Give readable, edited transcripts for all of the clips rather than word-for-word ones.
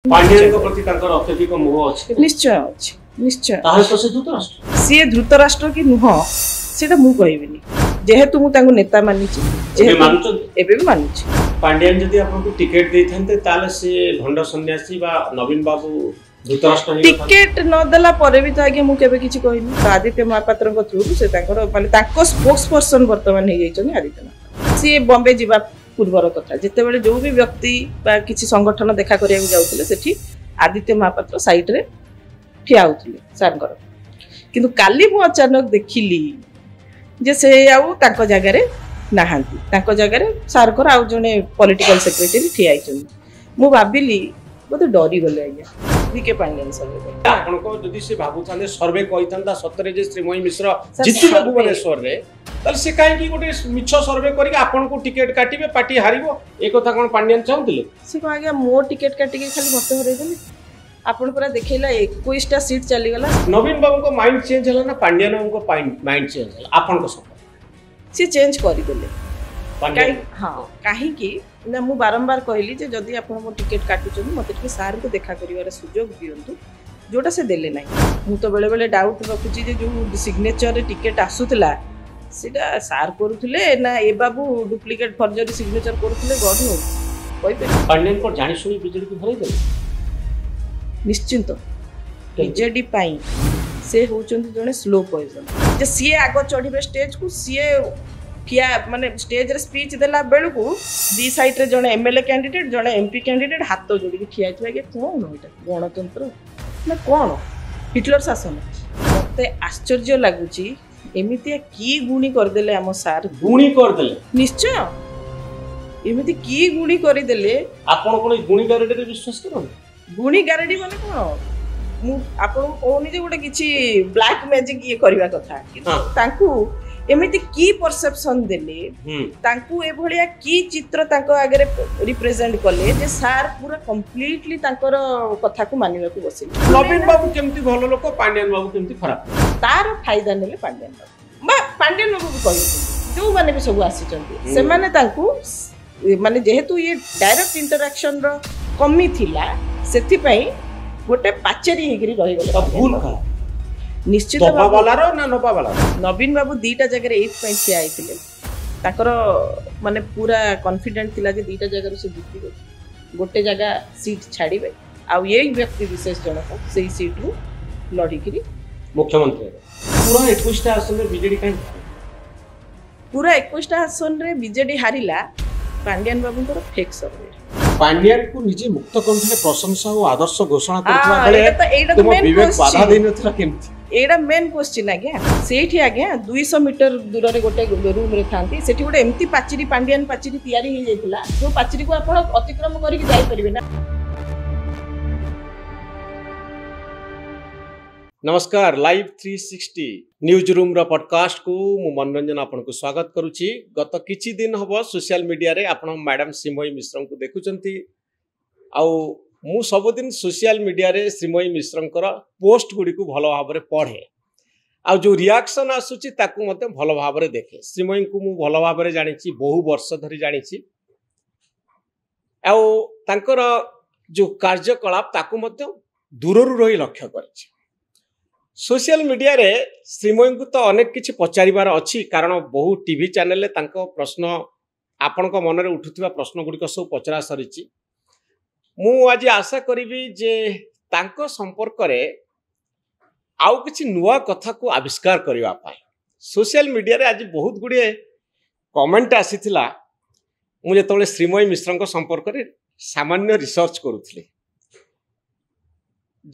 पांड्यान को प्रति तांकर अत्यधिक मोह अछि निश्चय अछि निश्चय ताहे तो से धृतराष्ट्र सी धृतराष्ट्र की नुह सेटा मु कहबिनी जेहेतु मु तांको नेता मानिछि जेहेतु एबे भी मानिछि पांड्यान जदि आपन टिकट देथनते ताले से भंड सन्यासी बा नवीन बाबू धृतराष्ट्र टिकट न देला परे भी तो आगे मु केबे किछि कहनी आदित्य महापात्र को थ्रू से तांकर माने तांको स्पोक्स पर्सन वर्तमान हे जाइछन आदित्य महापात्र सी बॉम्बे जिबा पूर्वर कथा जिते बेले जो भी व्यक्ति बा किछि संगठन देखा करिया जाउतले सेठी आदित्य महापात्र साइड रे ठिया होतले सारंगर किंतु काली मु अचानक देखिली जे से आउ तांको जगह रे नाहांती तांको जगह रे सारकर आउ जने पॉलिटिकल सेक्रेटरी ठिया आइछन मु भाबिली बोते डरी गले आज्ञा बीके पांड्यान सर्वे आपण को जदि से भाबु थाने सर्वे कहितंता सतरे जे श्रीमयी मिश्र जितिबे भुवनेश्वर रे तल से काहे की गोटे मिछ सर्वे करी आपण को टिकट काटिबे पार्टी हारिबो ए कथा कोन पांड्यान चाहुतिले से आज्ञा मो टिकट काटी के खाली मते हरै देले आपण पूरा देखैला 21 टा सीट चली गला नवीन बाबू को माइंड चेंज हला ना पांड्यान को माइंड चेंज हला आपण को सब से चेंज करी देले हाँ कहीं ना मु बारंबार कहली जे जदि आपण मो टिकट काटुछन मते टिके सार को देखा करिवार सुजोग दियंतु जोटा से देले नै मु तो बेले बेले डाउट रखुची जे जो सिग्नेचर रे टिकट आसुतला सेटा सार करूथले ना ए बाबू डुप्लीकेट फर्जरी सिग्नेचर करूथले गड हो कोइ पे पांड्यान को जानि सुनी बीजेडी को भरै देले निश्चिंत बीजेडी पाई से होचंती जने स्लो पॉइजन जे सीए आगो चढ़िबे स्टेज को सीए किया माने स्टेज रे स्पीच देला बेलू को दी साइड रे जने एमएलए कैंडिडेट जने एमपी कैंडिडेट हाथ जोड़ी के ठिया थुआ के कोन होइटा गणतंत्र ना कोन हिटलर शासन मते आश्चर्य लागुची एमितिया की गुणी कर देले हम सार गुणी कर देले निश्चय एमिति की गुणी करि देले आपण कोन गुणी गारेडी रे विश्वास करो गुणी गारेडी माने कोन मु आपण कोनी जे गोटे किछि ब्लैक मैजिक ये करबा कथा तांकू एमिति की परसेप्शन देले तांकू ए भलिया की चित्र तांको आगे रिप्रेजेंट कले जे सार पूरा कंप्लीटली तांकर कथा को मानिबा को बसिल नवीन बाबू केमती भलो लोक पांड्यान बाबू केमती खराब तार फायदा नेले पांड्यान बाबू पांड्यान बाबू कहि जो माने भी सब आसी चंती से माने तांकू माने जेहेतु ये डायरेक्ट इंटरेक्शन रो कमी थिला सेथि पई गोटे पाचेरी हेगिरी रहि गेले भूल का निश्चित नवीन बाबू दीटा जगह एथ ठिया आइथिले ताकर माने पूरा कॉन्फिडेंट थिला जे दीटा जगह से जीति गोटे जगह सीट छाड़ीबे आ ये व्यक्ति विशेष जनक से सीट रु लड़ीकरी मुख्यमंत्री पूरा 21 टा आसन रे बीजेडी काई पूरा 21 टा आसन रे बीजेडी हारिला पांड्यान बाबू को फेक सर्वे पांड्यान को निजे मुक्त कंठे प्रशंसा और आदर्श घोषणा करथवा बेले तुम विवेक बाधा देनथला केमती एडा मेन क्वेश्चन आज्ञा सेठी आज्ञा 200 मीटर दूर रे गोटे रूम रे थांती सेठी गोटे एम्ति पाचिरी पांड्यान पाचिरी तैयारी हे जाइतला जो पाचिरी को आपण अतिक्रम करि के जाई परिबे ना। नमस्कार लाइव 360 न्यूज रूम रो पॉडकास्ट को मु मनोरंजन आपन को स्वागत करूची। गत किछि दिन हबो सोशल मीडिया रे आपण मैडम श्रीमयी मिश्र को देखुचंती आउ मु सबुदिन सोशल मीडिया रे श्रीमयी मिश्रंकर पोस्ट गुडी को भलो भाबरे पढे आ जो रिएक्शन आसुची ताकू मते भलो भाबरे देखे। श्रीमयी को मु भलो भाबरे जानिची बहु वर्ष धरि जानिची आ तांकर जो कार्यकलाप ताकू मते दूररु रही लक्ष्य करिछि। सोशल मीडिया रे श्रीमयी को तो अनेक किछि पचारिबार अछि कारण बहु टीवी चैनल ले तांको प्रश्न आपण को मन रे उठुथिबा प्रश्न गुडी को सब पचरा सरिछि। मु आज आशा करी जे तांको संपर्क रे आउ किछि नुवा कथा को आविष्कार करबा पाए। सोशल मीडिया रे आज बहुत गुडे कमेंट आसीथिला मु जेतले श्रीमयी मिश्र को संपर्क रे सामान्य रिसर्च करूथले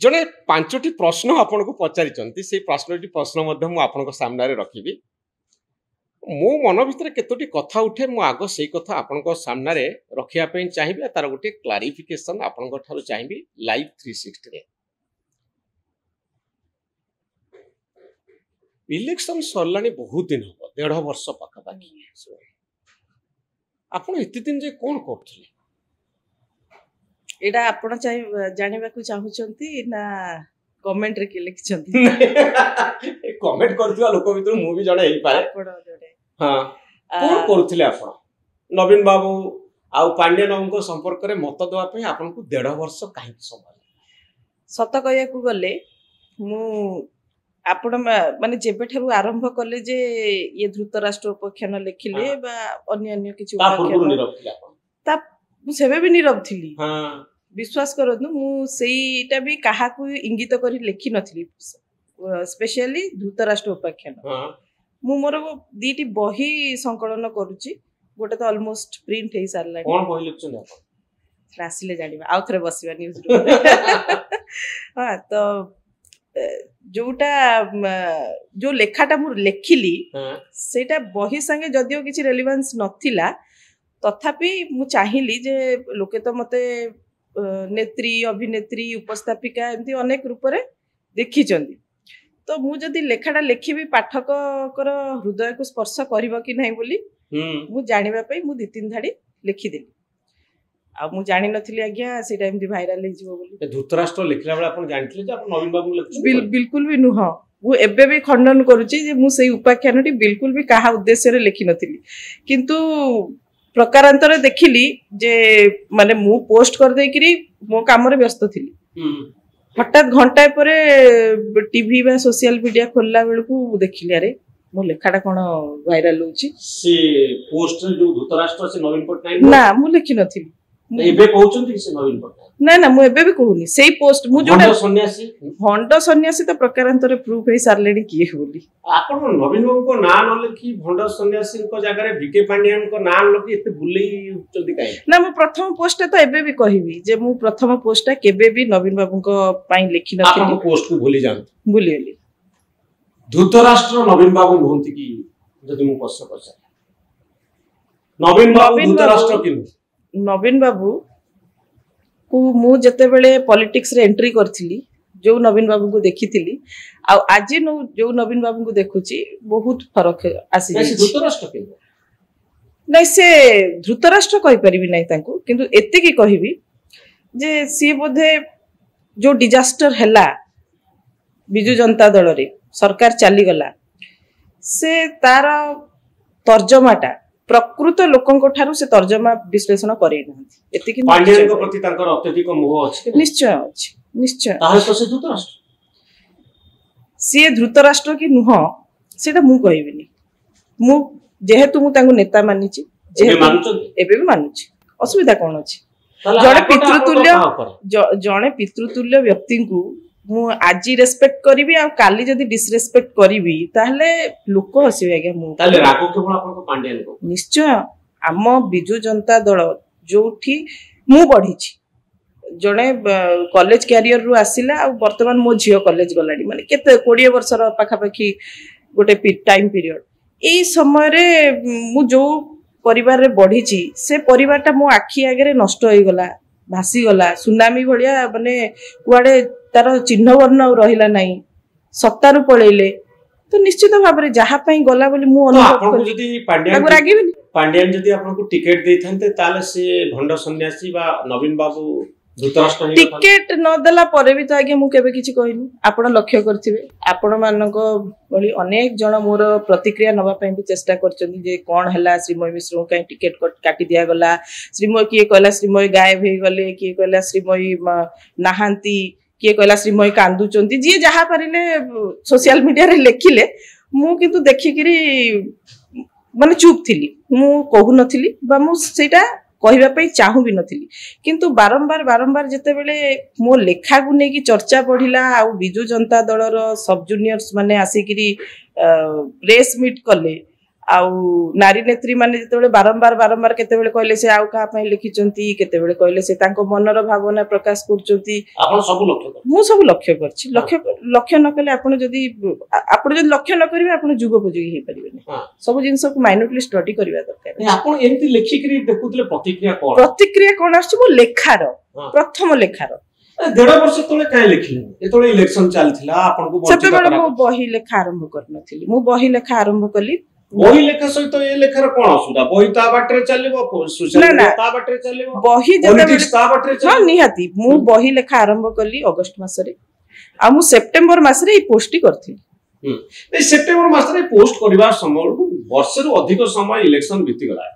जने 5टी प्रश्न आपण को पचारि चंती से प्रश्न मध्य मु आपण को सामने रे रखिबी मो मन भितर केतोटी कथा उठे मु आगो सेई कथा आपण को सामने रे रखिया पे चाहिबे तार गोटे क्लारिफिकेशन आपण को थारु चाहिबी लाइव 360 रे। इलेक्शन सरलानी बहुत दिन हो 1.5 वर्ष पाखा बाकी आपण एते दिन जे कोन करथले एडा आपण जानिबा को चाहुचंती ना कमेंट रे के लिखचंती कमेंट करथिबा लोक भितर मु भी जणे हेई पारे हां कोन करथिले आपण नवीन बाबू आउ पांड्यन बाबू संपर्क में मत देवाई आपको 1.5 वर्ष कहीं समय सत कहया गले मु आपण माने जेबे ठारू आरंभ कले जे ये धृतराष्ट्र उपाख्यान लिखिले बा अन्य अन्य किछि उपाख्यान सेबे भी नीरव थिली विश्वास करनु मु सेईटा भी काहा को इंगित करी लिखि नथिली स्पेशली धृतराष्ट्र उपाख्यान मु मोर दीटी बही संकलन करूची गोटे तो ऑलमोस्ट प्रिंट हे सारला कोन बही लिखछन आपण आसिले जानिबा आउ थरे बसिबा न्यूज रूम हां तो जोटा जो लेखाटा मु लेखिली सेटा बही संगे जदियो किछि रेलेवेंस नथिला तथापि मु चाहिली जे लोके तो मते नेत्री अभिनेत्री उपस्थापिका एमती अनेक रूप रे देखि चंदी तो मु जदि लेखाटा लेखिबी पाठक कर हृदय को स्पर्श करबो कि नहीं बोली मु जानिबा पई मु 2-3 धाडी लिखि देली आ मु जानि नथिली आज्ञा सेटा एमती वायरल हे जिवो बोली धृतराष्ट्र लिखला बेला आपण जानिथिले जे आपण नवीन बाबू लिखछु बिल्कुल भी नुह मु एबे भी खंडन करूची जे मु सेई उपाख्यानटी बिल्कुल भी काहा उद्देश्य रे लिखि नथिली किंतु प्रकारांतर देखिली जे माने मु पोस्ट कर देकिरी मो काम रे व्यस्त थिली हठात घंटाए परे टीवी बा सोशल मीडिया खोलला बेलकू देखिली अरे मो लेखाटा कोन वायरल होची से पोस्ट जो धृतराष्ट्र से नवीन पटनायक ना मु लिखि नथिली एबे कहउचंती से नवीन पटनायक ना ना मु एबे भी कहूनी सेई पोस्ट मु जोटा भंड सन्यासी तो प्रकारांतर प्रूफ हे सारलेनी किए बोली आपण नवीन बाबू को ना न लिखि भंड सन्यासी को जगह रे बीके पांड्यन को ना लिखि एते बुलई चंदी काई ना मु प्रथम पोस्ट तो एबे भी कहिबी जे मु प्रथम पोस्ट केबे भी नवीन बाबू को पाई लिखि नथिली आपण पोस्ट को भूली जान भूलिएली धृतराष्ट्र नवीन बाबू होंती की जदि मु प्रश्न पछा नवीन बाबू धृतराष्ट्र कि नवीन बाबू को मु जते बेले पॉलिटिक्स रे एंट्री करथिली जो नवीन बाबू को देखिथिली आ आज जो नवीन बाबू को देखुची बहुत फरक आसी धृतराष्ट्र कि नहीं से धृतराष्ट्र कहि परिबी नहीं तांको किंतु एते की कहिबी जे सी बोधे जो डिजास्टर हैला बिजु जनता दल रे सरकार चली गला से तार तर्जमाटा प्रकृत लोकंको ठारू से तर्जमा विश्लेषण करे नांती एते कि पांड्यन को प्रति तांकर अत्यधिक मोह अछि निश्चय ताहे तो से धृतराष्ट्र सी धृतराष्ट्र की नुह सेटा मु कहिबिनी मु जेहेतु मु तांको नेता मानिची एबे भी मानुची असुविधा कोन अछि जणे पितृतुल्य व्यक्ति को मु आज रेस्पेक्ट करिवि आ काली जदी डिसरेस्पेक्ट करिवि ताहले लोक हसिबे आज्ञा मु ताले रागो केवल आपन को पांड्यन को निश्चय आम बिजु जनता दल जोठी मु बढ़ीची जणे कॉलेज कैरियर रु आसिला आ वर्तमान मो झियो कॉलेज गलाडी माने केते 20 वर्ष र पाखा पाखी गोटे टाइम पीरियड एई समय रे मु जो परिवार रे बढ़ीची से परिवारटा मो आखी आगे नष्ट होई गला भासी गला सुनामी भलिया माने कुआडे तार चिन्ह वर्ण रहिला नाही सत्तारु पळेले तो निश्चित भाव रे जहा पई गला बोली मु अनुभव कर जदी पांड्यन जदी आपन को टिकट देथनते ताले से भंड सन्यासी बा नवीन बाबू धृतराष्ट्र टिकट न देला परे भी तो आगे मु केबे किछि कहिनु आपण लक्ष्य करथिबे आपण मानको बली अनेक जण मोर प्रतिक्रिया नबा पई भी चेष्टा करचंदी जे कोन हला श्रीमय मिश्र काई टिकट काटी दिया गला श्रीमय किए कहला श्रीमय गायब हे गले किए कहला श्रीमय नाहांती किए कहला श्रीमय कांदु चंती जे जहा परिले सोशल मीडिया रे लेखिले मु किंतु देखिकरी माने चुप थिली मु कहू नथिली बा मु सेटा कहबा पई चाहू भी नथिली किंतु बारंबार जते बेले मो लेखा को नै कि चर्चा पढिला आ बिजु जनता दल रो सब जूनियर्स माने आसीकरी प्रेस मीट कले आ नारी नेत्री माने जते बेले बारंबार केते बेले कहले से आउ का पई लिखि चंती केते बेले कहले से तांको मनर भावना प्रकाश करचंती आपण सब लक्ष्य मु सब लक्ष्य करछि लक्ष्य न कले आपण जदी लक्ष्य न करिवे आपण जुगोपयोगी हे परिबे सब जिंस को माइन्यूटली स्टडी करबा दरकार आपण एंती लेखि करी देखुतले प्रतिक्रिया कोन आछि मो लेखार प्रथम लेखार 1.5 वर्ष तले काई लिखिले एतोले इलेक्शन चलथिला आपण को वंचित करा मो बही लेखा आरंभ करनथिली मो बही लेखा आरंभ कली बही लेखा सहित ए लेखार कोन असुदा बही ता बाटरे चलिबो सोशल मीडिया ता बाटरे चलिबो बही पॉलिटिक्स ता बाटरे चलिबो हां निहाती मु बही लेखा आरंभ कली अगस्त मास रे आ मु सेप्टेम्बर मास रे पोस्ट करथि ए सेप्टेम्बर मास रे पोस्ट करबा समय वर्ष रु अधिक समय इलेक्शन बीती गला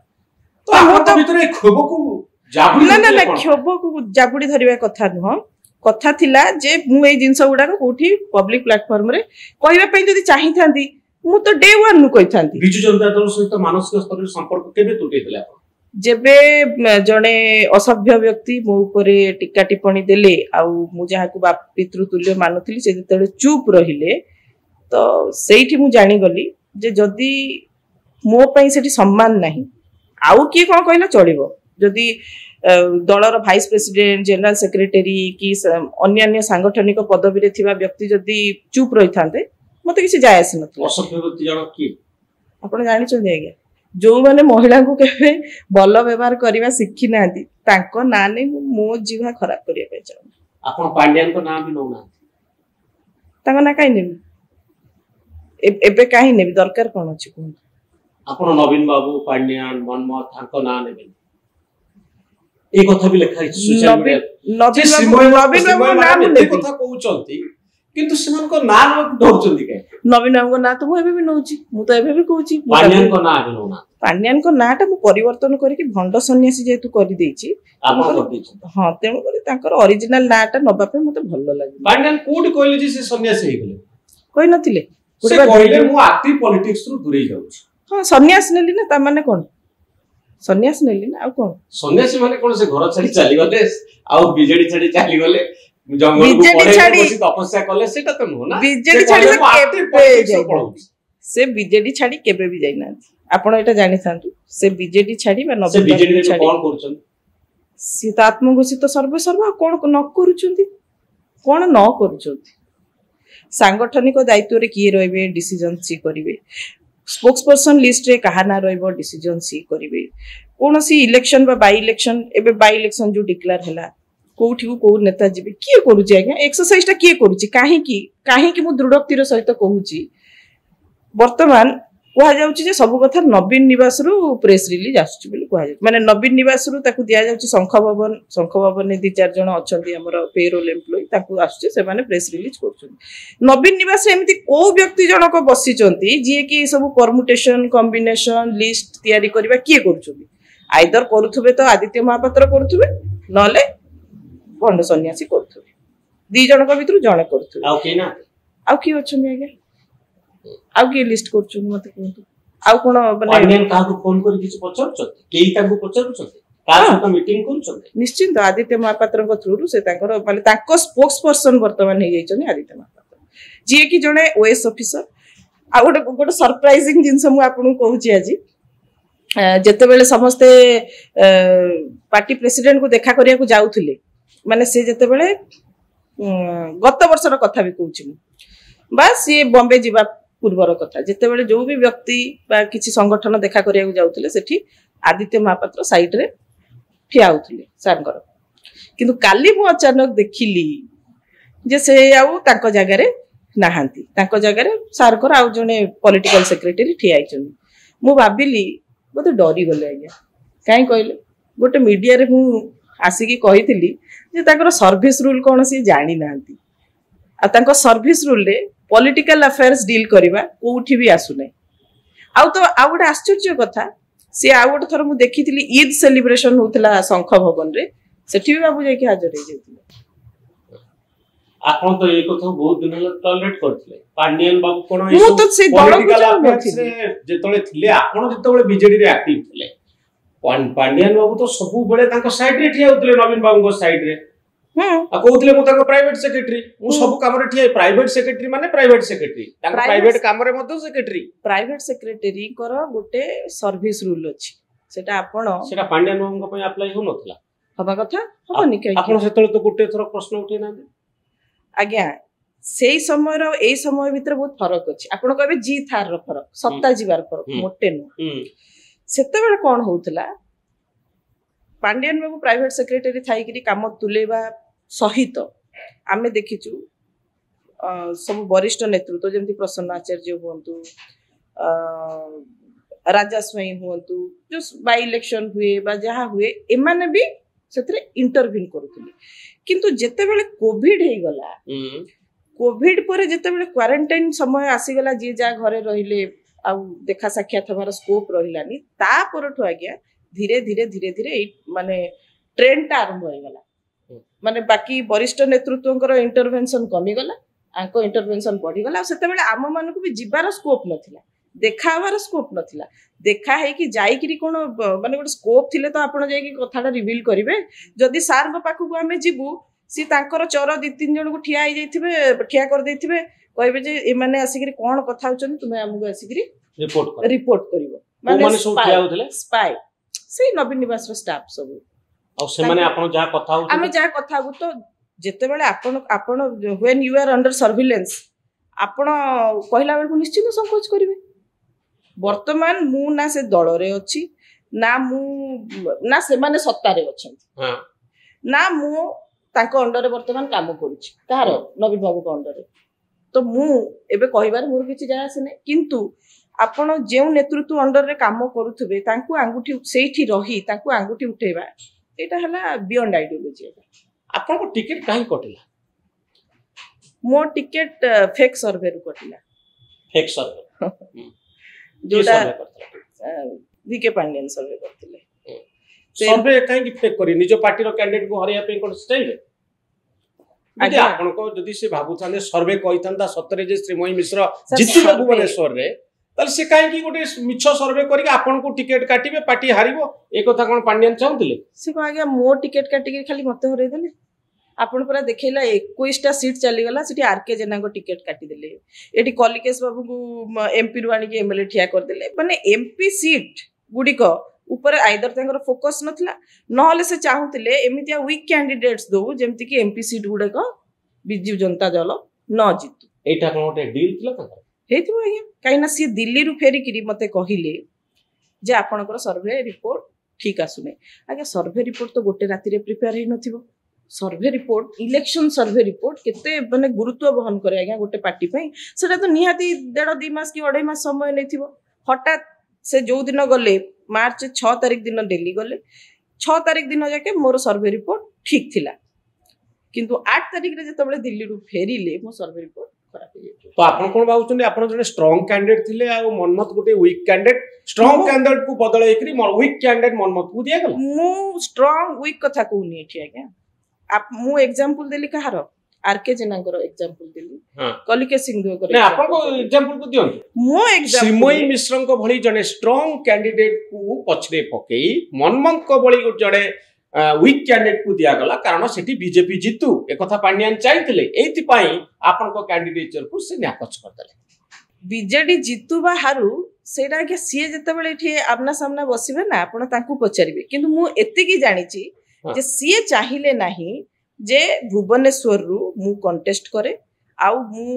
तो हम तो भीतर खबो को ନା ନା ନା କ୍ଷୋଭକୁ ଜାବୁଡି ଧରିବା କଥା ନୁହଁ କଥା थिला जे मु ए जिंस गुडा कोठी पब्लिक प्लेटफॉर्म रे कहबा पई जदी चाहिथांती मु तो डे 1 नु कहिथांती बिजु जनता दल सहित मानसिक स्तर संपर्क केबे तुटेइतले आपण जेबे जणे असभ्य व्यक्ति मो ऊपर टीका टिप्पणी देले आ मु जहा को पितृतुल्य मानुथिली से जते चुप रहिले तो सेठी मु जानि गली जे जदी मो पई सेठी सम्मान नाही आउ की कोन कहला चलिबो जदी दलर भाइस प्रेसिडेंट जनरल सेक्रेटरी कि अन्य अन्य सांगठनिक पदवी रे थिबा व्यक्ति जदी चुप रही थांते मते किसी जाय आसी नथला असभ्य व्यक्ति जण की आपण जानि छथि आगे जो माने महिला को केबे बल व्यवहार करबा सिखि नांती तांको ना नै मो जीवा खराब करिया पे चाउ आपण पांड्यान को नाम भी नौना तांको ना काई नेबी एबे काई नेबी दरकार कोन अछि कोन आपण नवीन बाबू पांड्यान मनमोहन तांको ना नेबे ए कथा भी लिखा है सोशल मीडिया नवीन बाबू नाम ए कथा कहउचंती किंतु सेमान को नाम धरचंती के नवीन बाबू को ना तो मु एबे भी नउची मु तो एबे भी कहउची पांड्यान को ना भी नौना पांड्यान को नाटा मु परिवर्तन करके भंड सन्यासी जेतु कर देछि आपण कर देछि हां तेनु करे तांकर ओरिजिनल नाटा नबा पे मते भलो लागि पांड्यान कोड कहले जे से सन्यासी हे गेले कोइ नथिले से कहले मु एक्टिव पॉलिटिक्स रु दूरी जाउछि हां सन्यास नेली ना ता माने कोन सन्यास नेली ना आ कोन सन्यासी माने कोन से घर छाडी चली गले आ बीजेडी छाडी चली गले जंगल को पड़े बसी तपस्या कले सेटा तो नो ना बीजेडी छाडी से केबे जाय से बीजेडी छाडी केबे भी जाय ना आपण एटा जानि थांतु से बीजेडी छाडी बा नबे बीजेडी रे कोन करछन सीता आत्मघोषित सर्वे सर्व कोन न करूछंती कोन न करूछंती सांगठनिक दायित्व रे किए रहबे डिसीजन सी करिवे स्पोक्स पर्सन लिस्ट रे कहा ना रहबो डिसीजन सी करिवे कोनसी इलेक्शन बा बाय इलेक्शन एबे बाय इलेक्शन जो डिक्लेयर हला कोठी को नेता जीबे किए करूची आज्ञा एक्सरसाइज टा किए करूची काहे की मु दृढ़ोक्तिर सहित कहूची वर्तमान कहा जाउची जे सब कथा नवीन निवास रु प्रेस रिलीज आसुची बोली कहा जाउची माने नवीन निवास रु ताकू दिया जाउची शंख भवन ने 2-4 जण अछंती हमर पेरोल एम्प्लॉय ताकू आसुची से माने प्रेस रिलीज करछन नवीन निवास एमिति को व्यक्ति जनक बसिचंती जे कि सब परमुटेशन कॉम्बिनेशन लिस्ट तयारी करबा किए करछुबी आइदर करूथबे तो आदित्य महापात्र करूथबे नले भंड सन्यासी करथुबे दी जनक भितर जणे करथुबे आउ के ना आउ की अछन आगे आउ की लिस्ट करछु मते कहतु आउ कोन माने पांड्यान का को फोन करी किछ पचरछथि केई ताकू पचरछथि का सहित मीटिंग करछथि निश्चित आदित्य महापात्र को थ्रू से ताकर माने ताको स्पोक्स पर्सन वर्तमान हे जाइछन आदित्य महापात्र जे कि जणे ओएस ऑफिसर आ गोटे सरप्राइजिंग जिंस मु आपन कहूची आजी जेते बेले समस्ते पार्टी प्रेसिडेंट को देखा करिया को जाउथिले माने से जेते बेले गत वर्षर कथा भी कहूची मु बस ये बॉम्बे जीवा पूर्वर कथा जेते बेले जो भी व्यक्ति बा किछि संगठन देखा करिया को जाउथिले सेठी आदित्य महापात्र साइड रे ठिया होथिले सांगर किंतु काली मु अचानक देखिली जे से आउ ताको जगह रे नाहांती ताको जगह रे सरकार आउ जने पॉलिटिकल सेक्रेटरी ठिया आइछन मु भाबिली बोते डरी गले आज्ञा काई कहले गोटे मीडिया रे मु आसी की कहितली जे ताकर सर्विस रूल कोन से जानि नांती आ ताको सर्विस रूल रे पॉलिटिकल अफेयर्स डील करबा कोठी भी आसु नै आउ तो आ गोटे आश्चर्य कथा से आ गोटे थर मु देखितली ईद सेलिब्रेशन होतला शंख भवन रे सेठी भी बाबू जाय के हाजर हे जेतिले आपण तो एक कथा बहुत दिन ल टॉलरेट करथिले पांड्यान बाबू कोन मु तो से पॉलिटिकल अफेयर्स रे जेतले थिले आपण जेतले बीजेडी रे एक्टिव थिले पांड्यान बाबू तो सब बेले ताको साइड रे ठिया होतले नवीन बाबू को साइड रे आ कहउतले मु ताको प्राइवेट सेक्रेटरी मु सब काम रे ठिया प्राइवेट सेक्रेटरी माने प्राइवेट सेक्रेटरी ताको प्राइवेट काम रे मधो सेक्रेटरी प्राइवेट सेक्रेटरी कर गोटे सर्विस रूल अछि सेटा आपण सेटा पांड्यान बाबू को पय अप्लाई हो नथला हबा कथा हबो नि आपण सेतले तो गोटे थरो प्रश्न उठे ना आज्ञा सेई समय रो एई समय भीतर बहुत फरक अछि आपण कहबे जी थार रो फरक सत्ता जीवार फरक मोटे न सेते बेले कोन होउतला पांड्यान बाबू प्राइवेट सेक्रेटरी थाई कि काम तुलेबा सहित आमे देखिचु सब वरिष्ठ नेतृत्व जेमति प्रसन्न आचार्य होंतु राजा स्वयं होंतु जो बाय इलेक्शन हुए बा जहा हुए एमाने भी सेतरे इंटरव्यू करूथली किंतु जेते बेले कोविड हे गला कोविड परे जेते बेले क्वारंटाइन समय आसी गला जे जा घरे रहिले आ देखा साक्षात हमारा स्कोप रहिलानी ता परठो आज्ञा धीरे धीरे धीरे धीरे माने ट्रेंड आरंभ होगला माने बाकी वरिष्ठ नेतृत्वଙ୍କର इंटरवेंशन कमीगला आंको इंटरवेंशन बढ़ीगला से आम मान को भी जीवार स्कोप नथिला देखावार स्कोप नथिला देखा है कि जाइकरी कोन माने गोटे स्कोप थिले तो आपण जाइकि कथाटा रिवील करिवे जदि सार को पाखु आमे जीवु सी तांकर चोर 2-3 जन को ठिया हो जाइथिबे ठिया कर देथिबे कहबे जे ए माने आसिकरी कोन कथा होचन तुमे हमगु आसिकरी रिपोर्ट करिवो माने सब ठिया होतले स्पाई से नवीन निवास रो स्टाफ सब और से माने आपण जा कथा हो आमे जा कथा हो तो जेते बेले आपण when you are under surveillance आपण कहला बेल को निश्चित संकोच करिवे वर्तमान मु ना से दल रे अछि ना मु ना से माने सत्ता रे अछन हां ना मु ताको अंडर रे वर्तमान काम करूछि तार नवीन बाबू को अंडर रे तो मु एबे कहिबार मोर किछि जाय आसे नै किंतु आपण जे नेतृत्व अंडर रे काम करूथबे तांकु आंगुठी सेठी रही तांकु आंगुठी उठेबा एटा हला बियॉन्ड आइडियोलॉजी आपण को टिकट काहे कटिला मो टिकट फेक सर्वे रु कटिला फेक सर्वे जोटा वीके पांड्यन सर्वे करथिले सर्वे काहे कि फेक करी निजो पार्टी रो कैंडिडेट को हरिया पे कोन स्टाइल आदि आपण को जदी से भाबु थाने सर्वे कहितंदा सतरे जे श्रीमयी मिश्र जितु भुवनेश्वर रे तल से काहे कि गोटे मिछ सर्वे करी आपण को टिकट काटिबे पार्टी हारिबो ए कथा कोन पांड्यन चाहुतले से को आगे मो टिकट काटी के खाली मते हरै देले आपण पूरा देखैला 21 टा सीट चली गला सिटी आरके जेना को टिकट काटी देले एटी कलिकेश बाबू को एमपी रुआणी के एमएलए ठिया कर देले माने एमपी सीट गुडी को ऊपर आइदर तांगर फोकस नथला नहले से चाहुतले एमितिया वीक कैंडिडेट्स दो जेमति कि एमपी सीट गुडे को बिजू जनता दल न जितु एटा कोन ओटे डील थिला तांगर हेतिबो आगे काइना सी दिल्ली रु फेरी किरी मते कहिले जे आपनकर सर्वे रिपोर्ट ठीक आसुने आगे सर्वे रिपोर्ट तो गोटे राति रे प्रिपेयर हे नथिबो survey report election survey report केते माने गुरुत्व वहन करे आगे गोटे पार्टी पई सेटा तो निहाती 1.5-2 मास कि 2.5 मास समय नैथिबो हठात से जो दिन गले मार्च 6 तारिख दिन दिल्ली गले 6 तारिख दिन जाके मोर सर्वे रिपोर्ट ठीक थिला किंतु 8 तारिख रे जतबेले दिल्ली रु फेरिले मो सर्वे रिपोर्ट खराब हो गया तो आपण कोन बाउचंदी आपण जने स्ट्रांग कैंडिडेट थिले आ मनमत गोटे वीक कैंडिडेट स्ट्रांग कैंडिडेट को बदले एकरी वीक कैंडिडेट मनमत को दिया गला मु स्ट्रांग वीक कथा कहूनी एठी आज्ञा आप मु एग्जांपल देली कहार आरके जेनांगर एग्जांपल देली कलिके सिंधु को ना आपण को एग्जांपल को दियन मो एग्जांपल श्रीमयी मिश्रन को भली जने स्ट्रांग कैंडिडेट को पछरे पकेई मनमत को भली जने वीक कैंडिडेट को दिया गला कारण सेठी बीजेपी जितु एक कथा पांड्यान चाहिथिले एति पई आपण को कैंडिडेचर को से न्याकच कर देले बीजेडी जितु बा हारू सेटा के सीए जते बेले एठी आमना सामना बसिबे ना आपण ताकू पचारिबे किंतु मु एति की जानिची जे सीए चाहिले नाही जे भुवनेश्वर रु मु कंटेस्ट करे आउ मु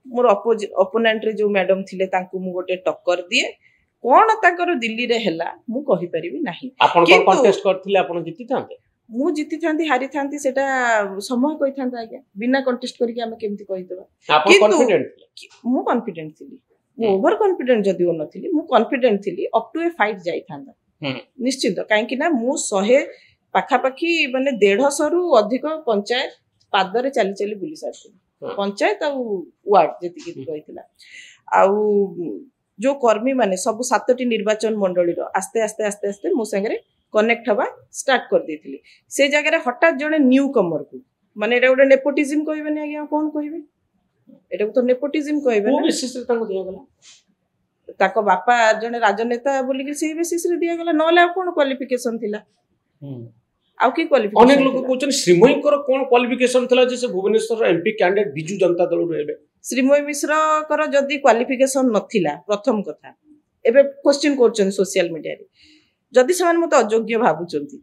मोर ओपोनेंट रे जो मैडम थिले तांकू मु गोटे टक्कर दिए कोन ताकर दिल्ली रे हैला मु कहि परिबी नाही आपण को कंटेस्ट करथिले आपण जिति थांते मु जिति थांती हारि थांती सेटा समय कहि थांता आज्ञा बिना कंटेस्ट करी के हम केमति कहि देबा आपण कॉन्फिडेंट मु कॉन्फिडेंट थिली मु ओवर कॉन्फिडेंट जदी हो नथिली मु कॉन्फिडेंट थिली अप टू ए फाइट जाई थांदा निश्चित काहे कि ना मु 100 पाखा पाखी माने 150 रु अधिक पंचायत पादरे चली चली बुली साथि पंचायत आ वार्ड जति कि कहितला आ जो कर्मी माने सब 7टी निर्वाचन मंडली रो आस्ते आस्ते आस्ते आस्ते मो संगे कनेक्ट हवा स्टार्ट कर देथिली से जगह रे हठात जने न्यू कमर को माने एटा गोटे नेपोटिज्म कहबे नै आगे कोन कहबे एटा तो नेपोटिज्म कहबे ना बेसिस रे ताको दिया गला ताको बापा जने राजनेता बोली कि से बेसिस रे दिया गला नले आ कोन क्वालिफिकेशन थिला आउ की क्वालिफिकेशन अनेक लोग कोचन श्रीमयी कर कोन क्वालिफिकेशन थिला जे से भुवनेश्वर एमपी कैंडिडेट बिजू जनता दल रे श्रीमयी मिश्र कर जदी क्वालिफिकेशन नथिला प्रथम कथा एबे क्वेश्चन करछन सोशल मीडिया रे जदी समान मते अयोग्य भाबुचंती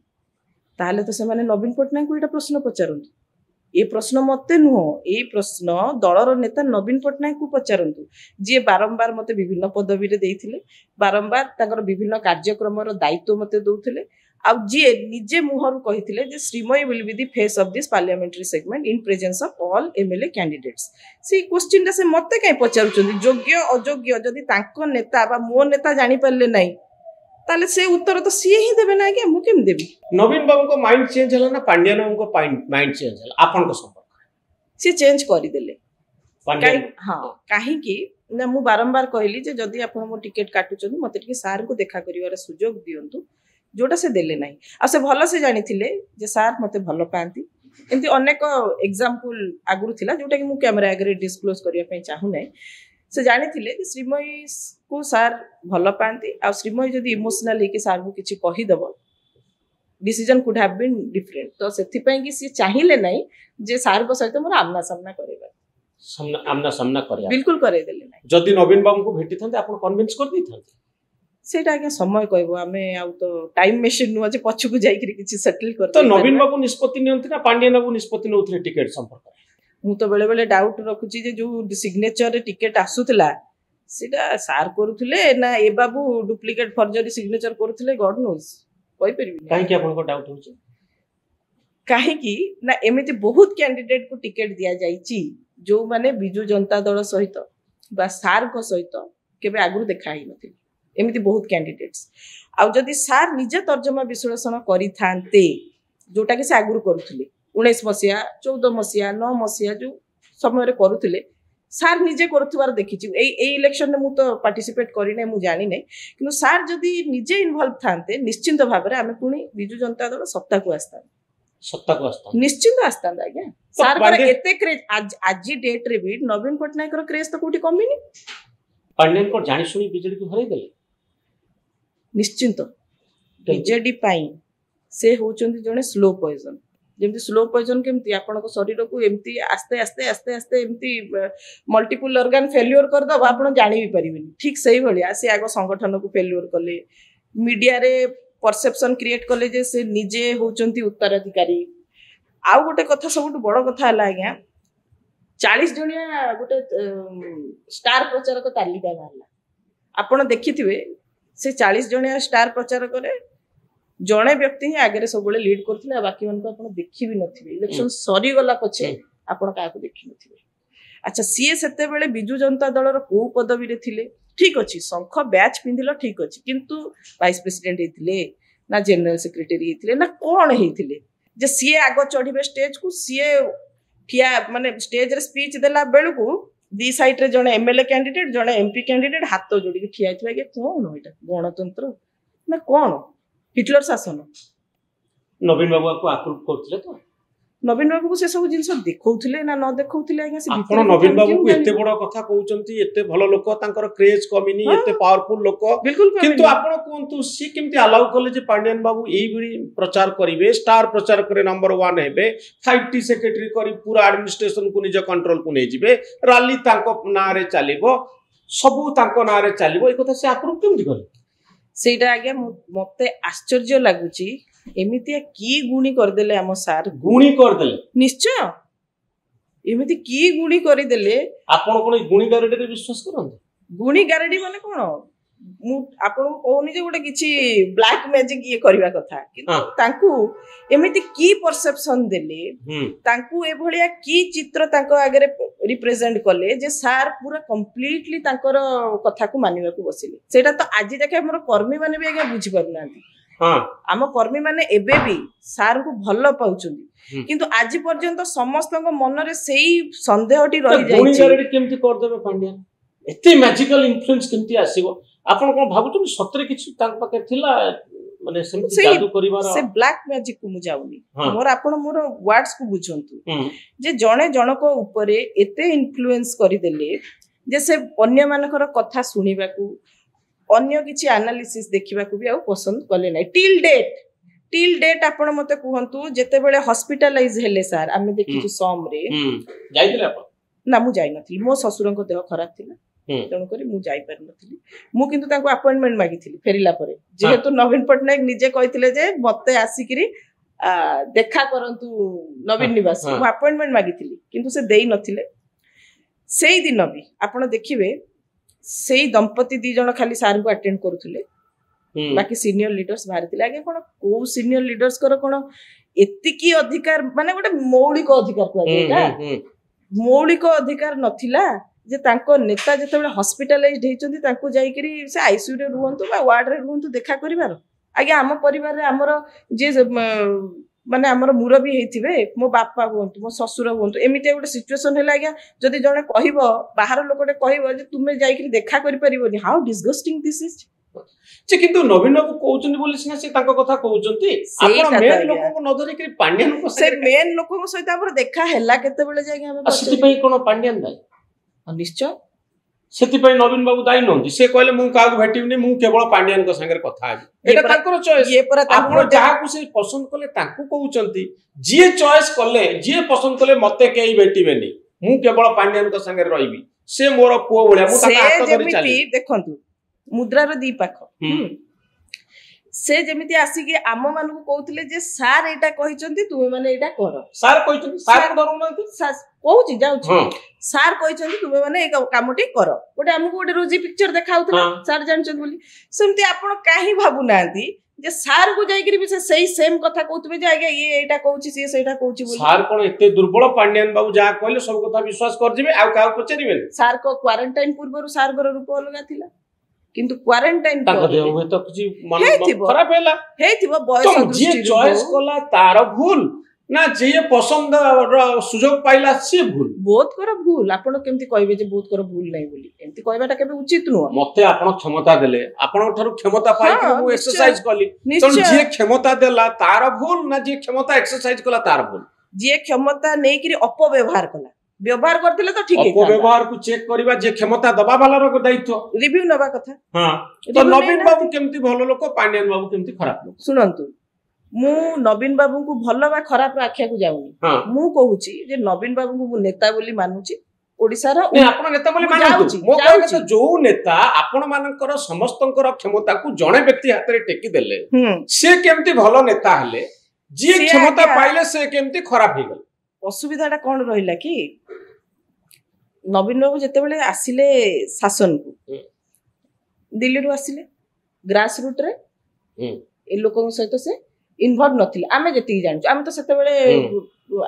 ताले तो से माने नवीन पटनायक को एटा प्रश्न पचारंतु ए प्रश्न मते नुह ए प्रश्न दलर नेता नवीन पटनायक को पचारंतु जे बारंबार मते विभिन्न पदवी रे देइथिले बारंबार ताकर विभिन्न कार्यक्रम रो दायित्व मते दउथिले अब जे निजे मुहरु कहिथिले जे Srimayee will be the face of this parliamentary segment in presence of all MLA candidates सी क्वेश्चन से मते काई पचारुचंदी योग्य अयोग्य जदी तांको नेता बा मो नेता जानि परले नै ताले से उत्तर तो सी ही देबे ना के मु केम देबी नवीन बाबू को माइंड चेंज हला ना पांड्यान बाबू को माइंड चेंज हला आपन को संपर्क से चेंज करि देले पांड्यान हां काहे कि ना मु बारंबार कहली जे जदी आपन मो टिकट काटुचंदी मते टिके सार को देखा करिवार सुजोग दियंतु जोटा से देले नहीं आ से भल से जानी जे सार मते भल पाती एमती अनेक एग्जांपल आगुरु थिला जोटा कि मु कैमरा आगे डिस्क्लोज करिया पई चाहू नै से जानी कि श्रीमयी को सार भल पाती आ श्रीमयी जदि इमोशनल कि सार को किछि कहि दबो decision could have been different तो सेथि पई कि सी चाहिले नहीं जे सार को सहित मोर आमना सामना करेबा आमना सामना करिया बिल्कुल करे देले नहीं जदि नवीन बाबू को भेटी थांते आपण कन्विंस कर दी थांते सेटा आगे समय कहबो हमें आउ तो टाइम मशीन नु जे पछकु जाई कि किछि सेटल कर तो नवीन बाबू निष्पत्ति नियंत्रण ना पांड्यन बाबू निष्पत्ति नउथले टिकट संपर्क मु तो बेले बेले डाउट रखुची जे जो सिग्नेचर रे टिकट आसुतला सेटा सार करूथले ना ए बाबू डुप्लीकेट फर्जरी सिग्नेचर करूथले गॉड नोस कहि परिबी काहे कि आपन को डाउट होची काहे कि ना एमिति बहुत कैंडिडेट को टिकट दिया जाईची जो माने बिजु जनता दल सहित बा सार को सहित केबे आगुर देखा ही नथि एमिति बहुत कैंडिडेट्स आ जदि सार निजे तर्जमा विश्लेषण करि थांते जोटा कि से आगुर करूथले 19 मसिया 14 मसिया 9 मसिया जो समय रे करूथले सार निजे करूथबार देखिछि ए इलेक्शन में मु तो पार्टिसिपेट करि नै मु जानि नै किंतु सार जदि निजे इन्वॉल्व थांते निश्चिंत भाव रे हमें पुनी बिजु जनता दल सत्ता को आस्ता निश्चिंत आस्ता आज्ञा सार पर एते क्रेज आज डेट रे भी नवीन पटनायक रो क्रेज तो कोठी कमिनी पांड्यन को जानि सुनी बिजेडी को हरै देले निश्चिंत बीजेडी पाई से होचंती जने स्लो पॉइजन जेमती स्लो पॉइजन केमती आपन को शरीर को एमती आस्ते आस्ते आस्ते आस्ते एमती मल्टीपल ऑर्गन फेल्योर कर दब आपन जानि भी परिबेनी ठीक सही भलिया से आगो संगठन को फेल्योर करले मीडिया रे परसेप्शन क्रिएट करले जे से निजे होचंती उत्तराधिकारी आउ गोटे कथा सबटु बड़ कथा हला आज्ञा 40 जणिया गोटे स्टार प्रचारक तालिका बाहरला आपन देखिथिबे से 40 जणिया स्टार प्रचारक करे जणे व्यक्ति ही आगे सब लीड करथिले बाकी मन को आपण देखि भी नथिबे इलेक्शन सरी गला पछे आपण का को देखि नथिबे अच्छा सीए सेते बेले बिजु जनता दल रो को पदवी रे थिले ठीक अछि शंख बैच पिंदिलो ठीक अछि किंतु वाइस प्रेसिडेंट हेथिले ना जनरल सेक्रेटरी हेथिले ना कोन हेथिले जे सीए आगो चढ़िबे स्टेज को सीए ठिया माने स्टेज रे स्पीच देला बेलु को दी साइड रे जने एमएलए कैंडिडेट जने एमपी कैंडिडेट हाथ जोड़ी के ठिया थिबा के कोन होइटा गणतंत्र ना कोन हिटलर शासन नवीन बाबू को अप्रूव करथिले तो नवीन बाबू को से सब जिंस देखौथिले ना न देखौथिले आगे से आपण नवीन बाबू को एते बड़ कथा कहउचंती एते भलो लोक तांकर क्रेज कमिनी एते पावरफुल लोक किंतु आपण कोंतु सी केमती अलाउ करले जे पांड्यन बाबू एई बिडी प्रचार करिवे स्टार प्रचार करे नंबर 1 हेबे 5T सेक्रेटरी करी पूरा एडमिनिस्ट्रेशन को निज कंट्रोल को नै जिवे रैली तांको ना रे चलिबो सबु तांको ना रे चलिबो ए कथा से अप्रूव केमती करे सेटा आगे मते आश्चर्य लागुची एमितिया की गुणी कर देले हम सार गुणी कर देले निश्चय एमिति की गुणी करि देले आपण कोन गुणी गारेडी रे विश्वास करन गुणी गारेडी माने कोन मु आपण कोनी जे गोटे किछि ब्लैक मैजिक ये करबा कथा किंतु तांकू एमिति की परसेप्शन देले तांकू ए भलिया की चित्र तांको आगे रिप्रेजेंट कले जे सार पूरा कंप्लीटली तांकर कथा को मानिबा को बसिले सेटा तो आज देखे हमर कर्मी माने भी आगे बुझी परना हां आम कर्मी माने एबे भी सार को भलो पाउचुंदी किंतु आज पर्यंत समस्त मन रे सेही संदेहटी रहि जाई गुणी गारेडी केमती कर देबे पांड्यन एते मैजिकल इन्फ्लुएंस केमती आसीबो आपण कोन भाबुतु सतरे किछि तांक पाके थिला माने सेमती जादू करिवार से ब्लैक मैजिक को मु जाउनी मोर आपण मोर वर्ड्स को बुझंतु जे जणे जणको ऊपरे एते इन्फ्लुएंस करि देले जे से अन्य मानकर कथा सुनिबा को अन्य किछि एनालिसिस देखिबा को भी आ पसंद कले नै टिल डेट आपण मते कहंतु जेते बेले हॉस्पिटलाइज हेले सर आमे देखिछु सम रे जाइदिले आपण ना मु जाई नथि मो ससुरन को देह खराब थिला तेणु करी मु जाई पर नथि मु किंतु ताको अपॉइंटमेंट मागिथिली फेरिला परे जेहेतु नवीन पटनायक निजे कहिथिले जे मते आसीकरी देखा करंतु नवीन निवास मु अपॉइंटमेंट मागिथिली किंतु से देई नथिले सेई दिन भी आपण देखिबे सेई दंपति दी जण खाली सार को अटेंड करूथिले बाकी सीनियर लीडर्स भारतीले आगे कोन को सीनियर लीडर्स कर कोन एतिकी अधिकार माने गोटे मौलिक अधिकार को आगे मौलिक अधिकार नथिला जे तांको नेता जते बेले हॉस्पिटलाइज्ड हेचंती तांको जाई करी से आईसीयू रे रुहंतु बा वार्ड रे रुहंतु देखा करिवार आगे हम परिवार रे हमर जे माने हमर मुरबी हेथिबे मो बापा हुंतु मो ससुर हुंतु एमिते गोटे सिचुएशन हैला आगे जदी जणे कहिबो बाहर लोकटे कहिबो जे तुमे जाई करी देखा करि परिबोनी हाउ डिसगस्टिंग दिस इज ଯେ କିନ୍ତୁ ନବୀନ ବାବୁ କହୁଛନ୍ତି ବୋଲି ସିନା ସେ ତାଙ୍କ କଥା କହୁଛନ୍ତି, ଆପଣ ମେନ୍ ଲୋକଙ୍କୁ ନ ଧରିକି ପାଣ୍ଡିଆନଙ୍କ ସେ ମେନ୍ ଲୋକଙ୍କ ସହିତ ଆମର ଦେଖା ହେଲା କେତେବେଳେ ଯାଇକି ଆମେ ସେଥିପାଇଁ କଣ ପାଣ୍ଡିଆନ ଦାୟୀ? ନିଶ୍ଚୟ ସେଥିପାଇଁ ନବୀନ ବାବୁ ଦାୟୀ ନୁହନ୍ତି। ସେ କହିଲେ ମୁଁ କାହାକୁ ଭେଟିବିନି, ମୁଁ କେବଳ ପାଣ୍ଡିଆନଙ୍କ ସାଙ୍ଗରେ କଥା ହେବି, ଏଇଟା ତାଙ୍କର ଚଏସ୍। ଆପଣ ଯାହାକୁ ସେ ପସନ୍ଦ କଲେ ତାଙ୍କୁ କହୁଛନ୍ତି, ଯିଏ ଚଏସ୍ କଲେ, ଯିଏ ପସନ୍ଦ କଲେ ମତେ କେହି ଭେଟିବେନି, ମୁଁ କେବଳ ପାଣ୍ଡିଆନଙ୍କ ସାଙ୍ଗରେ ରହିବି, ସେ ମୋର ପୁଅ ଭଳିଆ, ମୁଁ ତାଙ୍କ ହାତ ଧରି ଚାଲିବି। ଦେଖନ୍ତୁ ମୁଦ୍ରାର ଦି ପାଖ। ସେ ଯେମିତି ଆସିକି ଆମ ମାନଙ୍କୁ କହୁଥିଲେ ଯେ ସାର୍ ଏଇଟା କହିଛନ୍ତି, ତୁମେ ମାନେ ଏଇଟା କର। ସାର୍ କହିଛନ୍ତି, ସାର୍ ଡରୁନାହାନ୍ତି, କହୁଛି ଯାଉଛି, ସାର୍ କହିଛନ୍ତି ତୁମେ ମାନେ ଏଇ କାମଟି କର। ଗୋଟେ ଆମକୁ ଗୋଟେ ରୋଜି ପିକ୍ଚର ଦେଖାଉଥିଲା, ସାର୍ ଜାଣିଛନ୍ତି ବୋଲି। ସେମିତି ଆପଣ କାହିଁ ଭାବୁନାହାନ୍ତି ଯେ ସାର୍ କୁ ଯାଇକିରି ବି ସେଇ ସେମ୍ କଥା କହୁଥିବେ ଯେ ଆଜ୍ଞା ଇଏ ଏଇଟା କହୁଛି, ସିଏ ସେଇଟା କହୁଛି ବୋଲି। ସାର୍ କଣ ଏତେ ଦୁର୍ବଳ? ପାଣ୍ଡିଆନ ବାବୁ ଯାହା କହିଲେ ସବୁ କଥା ବିଶ୍ୱାସ କରିଯିବେ, ଆଉ କାହାକୁ ପଚାରିବେନି? ସାର୍ କ କ୍ୱାରେଣ୍ଟାଇନ ପୂର୍ବରୁ ସାର୍ଙ୍କର ରୂପ ଅଲଗା ଥିଲା, କିନ୍ତୁ କ୍ୱାରେଣ୍ଟାଇନ ତାଙ୍କ ଦେହ ହୁଏତ କିଛି ଖରାପ ହେଲା ହେଇଥିବ, ବୟସ ଯିଏ ଚଏସ୍ କଲା ତାର ଭୁଲ ନା ଯିଏ ପସନ୍ଦର ସୁଯୋଗ ପାଇଲା ସିଏ ଭୁଲ? ବୋଥଙ୍କର ଭୁଲ। ଆପଣ କେମିତି କହିବେ ଯେ ବୋଥଙ୍କର ଭୁଲ ନାହିଁ ବୋଲି? ଏମିତି କହିବାଟା କେବେ ଉଚିତ ନୁହଁ। ମତେ ଆପଣ କ୍ଷମତା ଦେଲେ, ଆପଣଙ୍କ ଠାରୁ କ୍ଷମତା ପାଇକି ମୁଁ ଏକ୍ସରସାଇଜ କଲି, ତେଣୁ ଯିଏ କ୍ଷମତା ଦେଲା ତାର ଭୁଲ ନା ଯିଏ କ୍ଷମତା ଏକ୍ସରସାଇଜ କଲା ତାର ଭୁଲ? ଯିଏ କ୍ଷମତା ନେଇକିରି ଅପବ୍ୟବହାର କଲା, ବ୍ୟବହାର କରିଥିଲେ ତ ଠିକ ହେଇଥାନ୍ତା। ଅପବ୍ୟବହାରକୁ ଚେକ୍ କରିବା ଯେ କ୍ଷମତା ଦବା ବାଲାର ଦାୟିତ୍ୱ, ରିଭ୍ୟୁ ନେବା କଥା। ତ ନବୀନ ବାବୁ କେମିତି ଭଲ ଲୋକ, ପାଣ୍ଡିଆନ ବାବୁ କେମିତି ଖରାପ ଲୋକ? ଶୁଣନ୍ତୁ, ମୁଁ ନବୀନ ବାବୁଙ୍କୁ ଭଲ ବା ଖରାପ ଆଖିବାକୁ ଯାଉନି। ମୁଁ କହୁଛି ଯେ ନବୀନ ବାବୁଙ୍କୁ ମୁଁ ନେତା ବୋଲି ମାନୁଛି, ଓଡିଶାର। ଆପଣ ନେତା ବୋଲି ମାନୁଛି, ମୋ କହିବା କଥା ଯୋଉ ନେତା ଆପଣ ମାନଙ୍କର ସମସ୍ତଙ୍କର କ୍ଷମତାକୁ ଜଣେ ବ୍ୟକ୍ତି ହାତରେ ଟେକି ଦେଲେ, ସେ କେମିତି ଭଲ ନେତା ହେଲେ? ଯିଏ କ୍ଷମତା ପାଇଲେ ସେ କେମିତି ଖରାପ ହେଇଗଲେ? ଅସୁବିଧାଟା କଣ ରହିଲା କି, ନବୀନ ବାବୁ ଯେତେବେଳେ ଆସିଲେ ଶାସନକୁ, ଦିଲ୍ଲୀରୁ ଆସିଲେ, ଗ୍ରାସ ରୁଟରେ ଏ ଲୋକଙ୍କ ସହିତ ସେ ଇନଭଲ୍ଭ ନଥିଲେ। ଆମେ ଯେତିକି ଜାଣିଛୁ, ଆମେ ତ ସେତେବେଳେ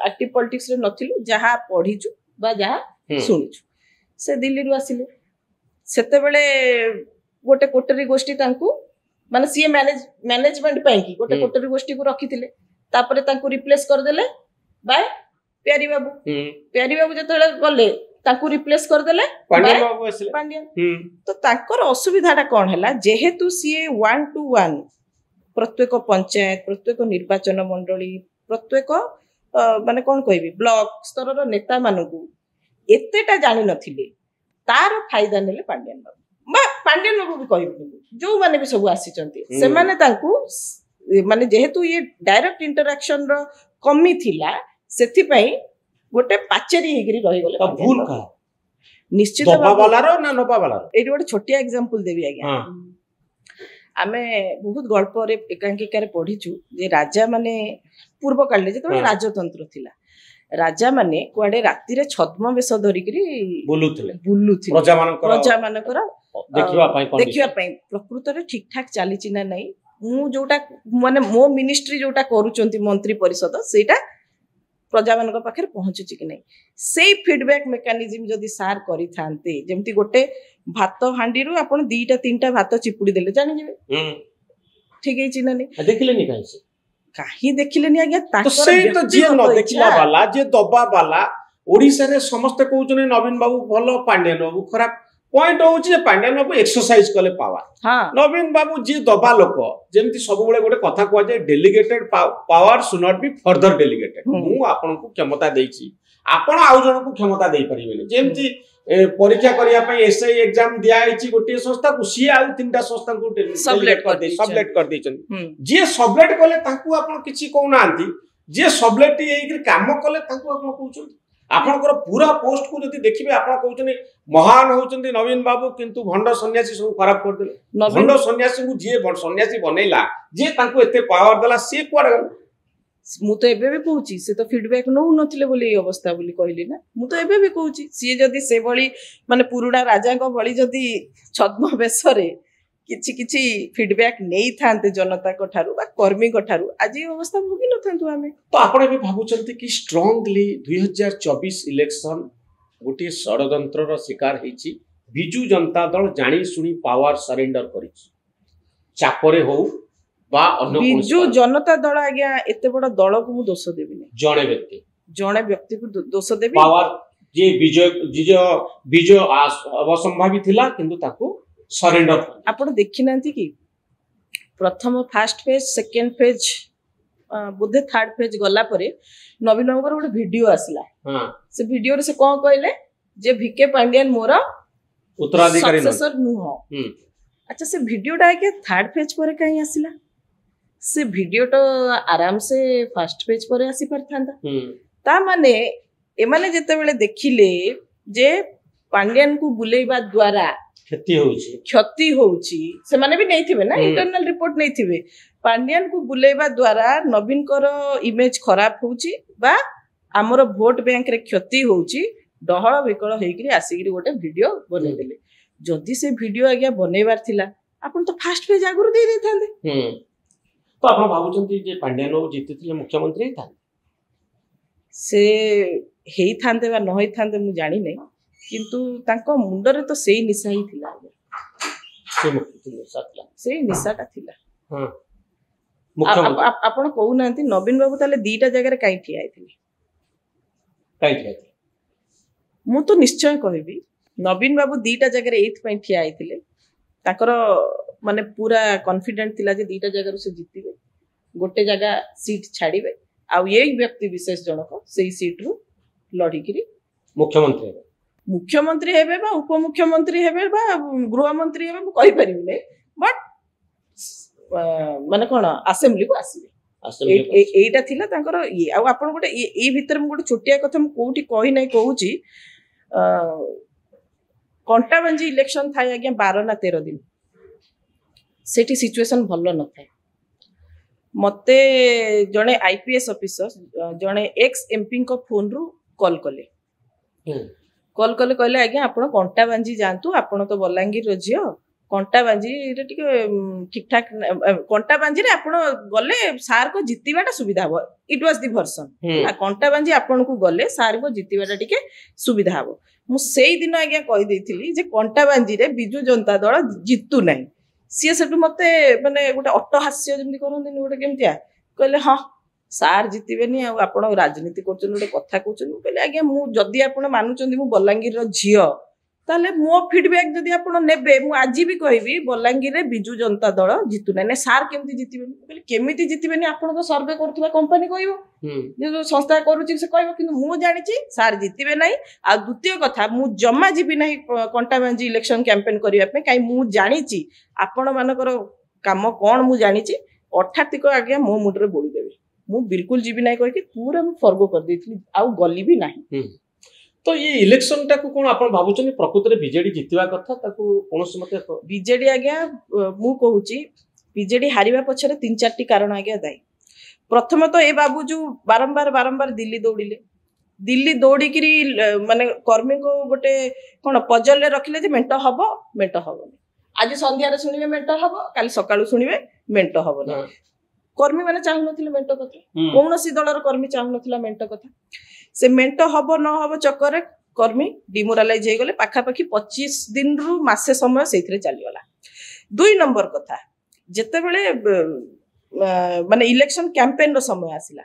ଆକ୍ଟିଭ ପଲିଟିକ୍ସରେ ନଥିଲୁ, ଯାହା ପଢିଛୁ ବା ଯାହା ଶୁଣିଛୁ। ସେ ଦିଲ୍ଲୀରୁ ଆସିଲେ, ସେତେବେଳେ ଗୋଟେ କୋଟରୀ ଗୋଷ୍ଠୀ ତାଙ୍କୁ, ମାନେ ସିଏ ମ୍ୟାନେଜମେଣ୍ଟ ପାଇଁକି ଗୋଟେ କୋଟରୀ ଗୋଷ୍ଠୀକୁ ରଖିଥିଲେ, ତାପରେ ତାଙ୍କୁ ରିପ୍ଲେସ କରିଦେଲେ ବାଏ ପ୍ୟାରୀ ବାବୁ। ପ୍ୟାରୀ ବାବୁ ଯେତେବେଳେ ଗଲେ ତାଙ୍କୁ ରିପ୍ଲେସ କରିଦେଲେ ପାଣ୍ଡିଆନ। ତ ତାଙ୍କର ଅସୁବିଧାଟା କଣ ହେଲା, ଯେହେତୁ ସିଏ 1 to 1 ପ୍ରତ୍ୟେକ ପଞ୍ଚାୟତ, ପ୍ରତ୍ୟେକ ନିର୍ବାଚନ ମଣ୍ଡଳୀ, ପ୍ରତ୍ୟେକ ମାନେ କଣ କହିବି ବ୍ଲକ ସ୍ତରର ନେତା ମାନଙ୍କୁ ଏତେଟା ଜାଣିନଥିଲେ, ତାର ଫାଇଦା ନେଲେ ପାଣ୍ଡିଆନ ବାବୁ। ବା ପାଣ୍ଡିଆନ ବାବୁ ବି କହିବିନି, ଯୋଉମାନେ ବି ସବୁ ଆସିଛନ୍ତି ସେମାନେ ତାଙ୍କୁ, ମାନେ ଯେହେତୁ ଇଏ ଡାଇରେକ୍ଟ ଇଣ୍ଟରାକ୍ସନ ର କମି ଥିଲା, ସେଥିପାଇଁ ଗୋଟେ ପାଚେରୀ ହେଇକିରି ରହିଗଲେ। ଭୁଲ ନିଶ୍ଚିତ ଏଇଠି ଗୋଟେ ଛୋଟିଆ ଏକ୍ସାମ୍ପଲ ଦେବି ଆଜ୍ଞା। ଆମେ ବହୁତ ଗଳ୍ପରେ ଏକାଙ୍କିକାରେ ପଢିଛୁ ଯେ ରାଜା ମାନେ ପୂର୍ବ କାଳରେ ଯେତେବେଳେ ରାଜତନ୍ତ୍ର ଥିଲା, ରାଜା ମାନେ କୁଆଡେ ରାତିରେ ଛଦ୍ମବେଶ ଧରିକିରି ବୁଲୁଥିଲେ ପ୍ରଜାମାନଙ୍କର ଦେଖିବା ପାଇଁ ପ୍ରକୃତରେ ଠିକ ଠାକ ଚାଲିଛି ନା ନାଇଁ, ମୁଁ ଯୋଉଟା ମାନେ ମୋ ମିନିଷ୍ଟ୍ରି ଯୋଉଟା କରୁଛନ୍ତି ମନ୍ତ୍ରୀ ପରିଷଦ, ସେଇଟା ପ୍ରଜାମାନଙ୍କ ପାଖରେ ପହଞ୍ଚୁଛି କି ନାହିଁ, ସେଇ ଫିଡବ୍ୟାକ୍ ମେକାନିଜିମ ଯଦି ସାର୍ କରିଥାନ୍ତେ, ଯେମିତି ଗୋଟେ ଭାତ ହାଣ୍ଡିରୁ ଆପଣ 2-3ଟା ଭାତ ଚିପୁଡି ଦେଲେ ଜାଣିଯିବେ ଠିକ ହେଇଛି ନା ନାଇଁ। ଦେଖିଲେନି କାହିଁ ଦେଖିଲେନି ଆଜ୍ଞା? ଯିଏ ନ ଦେଖିଲା ବାଲା, ଯିଏ ଦବା ବାଲା, ଓଡିଶାରେ ସମସ୍ତେ କହୁଛନ୍ତି ନବୀନ ବାବୁ ଭଲ, ପାଣ୍ଡିଆନ ବାବୁ ଖରାପ। ପଏଣ୍ଟ ହଉଛି ଯେ ପାଣ୍ଡିଆନ ବାବୁ ଏକ୍ସରସାଇଜ କଲେ ପାୱାର, ନବୀନ ବାବୁ ଯିଏ ଦବା ଲୋକ, ଯେମିତି ସବୁବେଳେ ଗୋଟେ କଥା କୁହାଯାଏ, delegated power should not be further delegated. ମୁଁ ଆପଣଙ୍କୁ କ୍ଷମତା ଦେଇଛି, ଆପଣ ଆଉ ଜଣଙ୍କୁ କ୍ଷମତା ଦେଇପାରିବେନି। ଯେମିତି ପରୀକ୍ଷା କରିବା ପାଇଁ ଏସ୍ଆଇ ଏକ୍ସାମ ଦିଆଯାଇଛି ଗୋଟିଏ ସଂସ୍ଥାକୁ, ସିଏ ଆଉ 3ଟା ସଂସ୍ଥାକୁ ସବଲେଟ କରିଦେଇଛନ୍ତି। ଯିଏ ସବଲେଟ କଲେ ତାଙ୍କୁ ଆପଣ କିଛି କହୁନାହାନ୍ତି, ଯିଏ ସବଲେଟ ହେଇକି କାମ କଲେ ତାଙ୍କୁ ଆପଣ କହୁଛନ୍ତି। ଆପଣଙ୍କର ପୁରା ପୋଷ୍ଟକୁ ଯଦି ଦେଖିବେ, ଆପଣ କହୁଛନ୍ତି ମହାନ ହଉଛନ୍ତି ନବୀନ ବାବୁ, କିନ୍ତୁ ଭଣ୍ଡ ସନ୍ନ୍ୟାସୀ ସବୁ ଖରାପ କରିଦେଲେ। ଭଣ୍ଡ ସନ୍ନ୍ୟାସୀଙ୍କୁ ଯିଏ ସନ୍ନ୍ୟାସୀ ବନେଇଲା, ଯିଏ ତାଙ୍କୁ ଏତେ ପାୱାର ଦେଲା, ସିଏ କୁଆଡେ ଗଲା? ମୁଁ ତ ଏବେ ବି କହୁଛି, ସେ ତ ଫିଡବ୍ୟାକ୍ ନଉନଥିଲେ ବୋଲି ଏଇ ଅବସ୍ଥା ବୋଲି କହିଲି ନା। ମୁଁ ତ ଏବେ ବି କହୁଛି, ସିଏ ଯଦି ସେଭଳି ମାନେ ପୁରୁଣା ରାଜାଙ୍କ ଭଳି ଯଦି ଛଦ୍ମବେଶରେ କିଛି କିଛି ଫିଡବ୍ୟାକ୍ ନେଇଥାନ୍ତେ ଜନତାଙ୍କ ଠାରୁ ବା କର୍ମୀଙ୍କ ଠାରୁ, ଆଜି ଏ ଅବସ୍ଥା ଭୋଗି ନଥାନ୍ତୁ ଆମେ। ତ ଆପଣ ଏବେ ଭାବୁଛନ୍ତି କି ଷ୍ଟ୍ରଙ୍ଗଲି 2024 ଇଲେକ୍ସନ ଗୋଟିଏ ଷଡ଼ଯନ୍ତ୍ରର ଶିକାର ହେଇଛି, ବିଜୁ ଜନତା ଦଳ ଜାଣି ଶୁଣି ପାୱାର ସରେଣ୍ଡର କରିଛି, ଚାପରେ ହଉ ବା ଅନ୍ୟ ବିଜୁ ଜନତା ଦଳ ଆଜ୍ଞା ଏତେ ବଡ ଦଳକୁ ମୁଁ ଦୋଷ ଦେବିନି, ଜଣେ ବ୍ୟକ୍ତିକୁ ଦୋଷ ଦେବି। ପାୱାର ଯିଏ ବିଜୟ ଅବସମ୍ଭାବୀ ଥିଲା, କିନ୍ତୁ ତାକୁ सरेंडर आपण देखि नांती कि प्रथम फास्ट फेज सेकेंड फेज बोधे थर्ड फेज गला परे नवीन बाबूर गोटे वीडियो आसला से वीडियो रे से कौन कहले जे वीके पांड्यान मोर उत्तराधिकारी सक्सेसर नुह अच्छा से वीडियोटा आगे थर्ड पेज पर कहीं आसिला से वीडियोटा आराम से फर्स्ट पेज पर आसी परथांदा ता माने एमाने जेते बेले देखिले जे पांड्यान को बुलेइबा द्वारा क्षति होउची से माने भी नहीं थिबे ना इंटरनल रिपोर्ट नहीं थिबे पांड्यान को बुलेइबा द्वारा नवीन कर इमेज खराब होउची बा हमर वोट बैंक रे क्षति होउची डहळ विकळ हेकरी आसीकरी गोटे वीडियो बने देले जदि से वीडियो आज्ञा बनैबार थिला आपण तो फास्ट पेज आगुर दे देथांदे तो आपण भाबुचंती जे पांड्यान जीतिथिले मुख्यमंत्री हेता से हेई थांदे बा न हेई थांदे मु जानि नै किंतु तांको मुंडरे तो सेही निशा ही थिला से मुक्ति निशा थिला सेही निशाटा थिला हां मुख्यमंत्री आपण कहू नांती नवीन बाबू ताले दीटा जगह रे काई ठिया आइथिले काई ठिया मु तो निश्चय कहबी नवीन बाबू दीटा जगह रे एथ पई ठिया आइथिले ताकर माने पूरा कॉन्फिडेंट थिला जे दीटा जगह रो से जितिबे गोटे जगह सीट छाड़ीबे आ एई व्यक्ति विशेष जनक सेही सीट रो लढिकिरी मुख्यमंत्री हेबे बा उपमुख्यमंत्री हेबे बा गृह मंत्री हेबे मु कहि परिबि नै बट माने कोन असेंबली को आसीबे एटा थिला तांकर ये आ आपण गोटे ए भीतर मु गोटे छोटिया कथा मु कोठी कहि नै कहूची कंटाबांजी इलेक्शन थाए आज्ञा 12 ना 13 दिन सेठी सिचुएशन भलो न थाए मते जणे आईपीएस ऑफिसर जणे एक्स एमपी को फोन रु कॉल कले कहले आज्ञा आपण कंटाबांजी जानतु आपण तो बलांगीर रजियो कंटाबांजी रे टिके ठीक ठाक कंटाबांजी रे आपण गले सार को जितिबाटा सुविधा हो इट वाज द वर्जन आ कंटाबांजी आपण को गले सार को जितिबाटा टिके सुविधा हो मु सेई दिन आज्ञा कहि देथिली जे कंटाबांजी रे बिजु जनता दल जितु नै सी सेटु मते माने गोटे अट्टहास्य जेमि करन गोटे केमतिया कहले हां सार जितिबेनी आ आपण राजनीति करछन गोटे कथा कहछन कहले आज्ञा मु जदी आपण मानुचंदी मु बलांगीर रो झियो ताले मो फीडबैक जदी आपण नेबे मु आजि भी कहबी बलांगीर रे बिजु जनता दल जितु नै सार केमति जितिबेनी कहले केमिति जितिबेनी आपण को सर्वे करथुवा कंपनी कहइबो जे जो संस्था करूची से कहइबो किंतु मु जानिची सार जितिबे नै आ द्वितीय कथा मु जम्मा जिबि नै कंटाबांजी इलेक्शन कैंपेन करिया पे काई मु जानिची आपण मानकर काम कोन मु जानिची अठातिक आज्ञा मो मुडरे बोली देबे मु बिल्कुल जीवी नाही कहि कि पूरा मु फॉरगो कर देथली आउ गली भी नाही तो ये इलेक्शन टा को कोन आपण भाबुचनी प्रकृति रे बीजेडी जितवा कथा ताको कोनस मते बीजेडी आज्ञा मु कहूची बीजेडी हारिबा पछरे 3-4 टी कारण आज्ञा दाई प्रथम तो ए बाबू जो बारंबार दिल्ली दौड़िकी माने कर्मी को गोटे कोन पजल रे रखिले जे मेंट हबो आज संध्या रे सुनिबे मेंट हबो काल सकाळु सुनिबे मेंट हबो ना कर्मी माने चाहू नथिले मेंट कथा कोनोसी दलर कर्मी चाहू नथिला मेंट कथा से मेंट हबो न हबो चक्कर रे कर्मी डिमोरालाइज हे गले पाखा पाखी 25 दिन रु मासे समय सेथरे चली गला 2 नंबर कथा जेते बेले माने इलेक्शन कैंपेन रो समय आसिला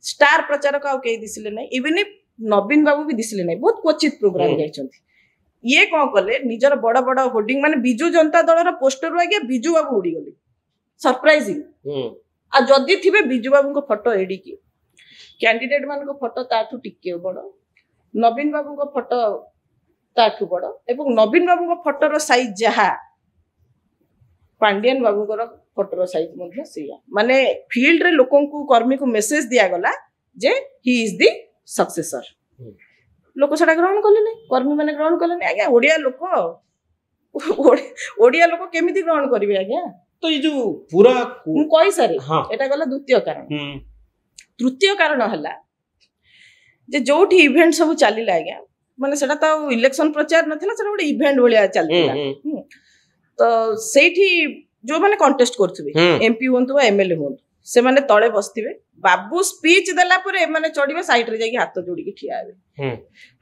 स्टार प्रचारक आ के दिसिले नै इवन नवीन बाबू भी दिसिले नै बहुत क्वचित प्रोग्राम जाइछंती ये कोन कले निजर बड़ बड़ होर्डिंग माने बिजु जनता दल रो पोस्टर आगे बिजु बाबू उडी गले सरप्राइजिंग आ जदी थिबे बिजु बाबू को फोटो एडी की कैंडिडेट मान को फोटो ताठू टिके बड़ नवीन बाबू को फोटो ताठू बड़ एवं नवीन बाबू को फोटो रो साइज जहा पांड्यान बाबू को फोटो रो साइज मध्ये सिया माने फील्ड रे लोकन को कर्मी को मेसेज दिया गला जे ही इज द सक्सेसर लोक सेटा ग्रहण करले नै कर्मी माने ग्रहण करले नै आज्ञा ओडिया लोक केमिति ग्रहण करिवे आज्ञा तो ये जो पूरा मु कहि सारे एटा गला द्वितीय कारण तृतीय कारण हला जे जोठी इवेंट सब चलिला आज्ञा माने सेटा तो इलेक्शन प्रचार नथिला सेटा गोटे इवेंट भलिया चलतिला तो सेठी जो माने कंटेस्ट करथबे एमपी होंतु बा एमएलए होंतु से माने तळे बसथिबे बाबू स्पीच देला परे माने चढिबे साइड रे जाई हाथ जोडी के ठिया हेबे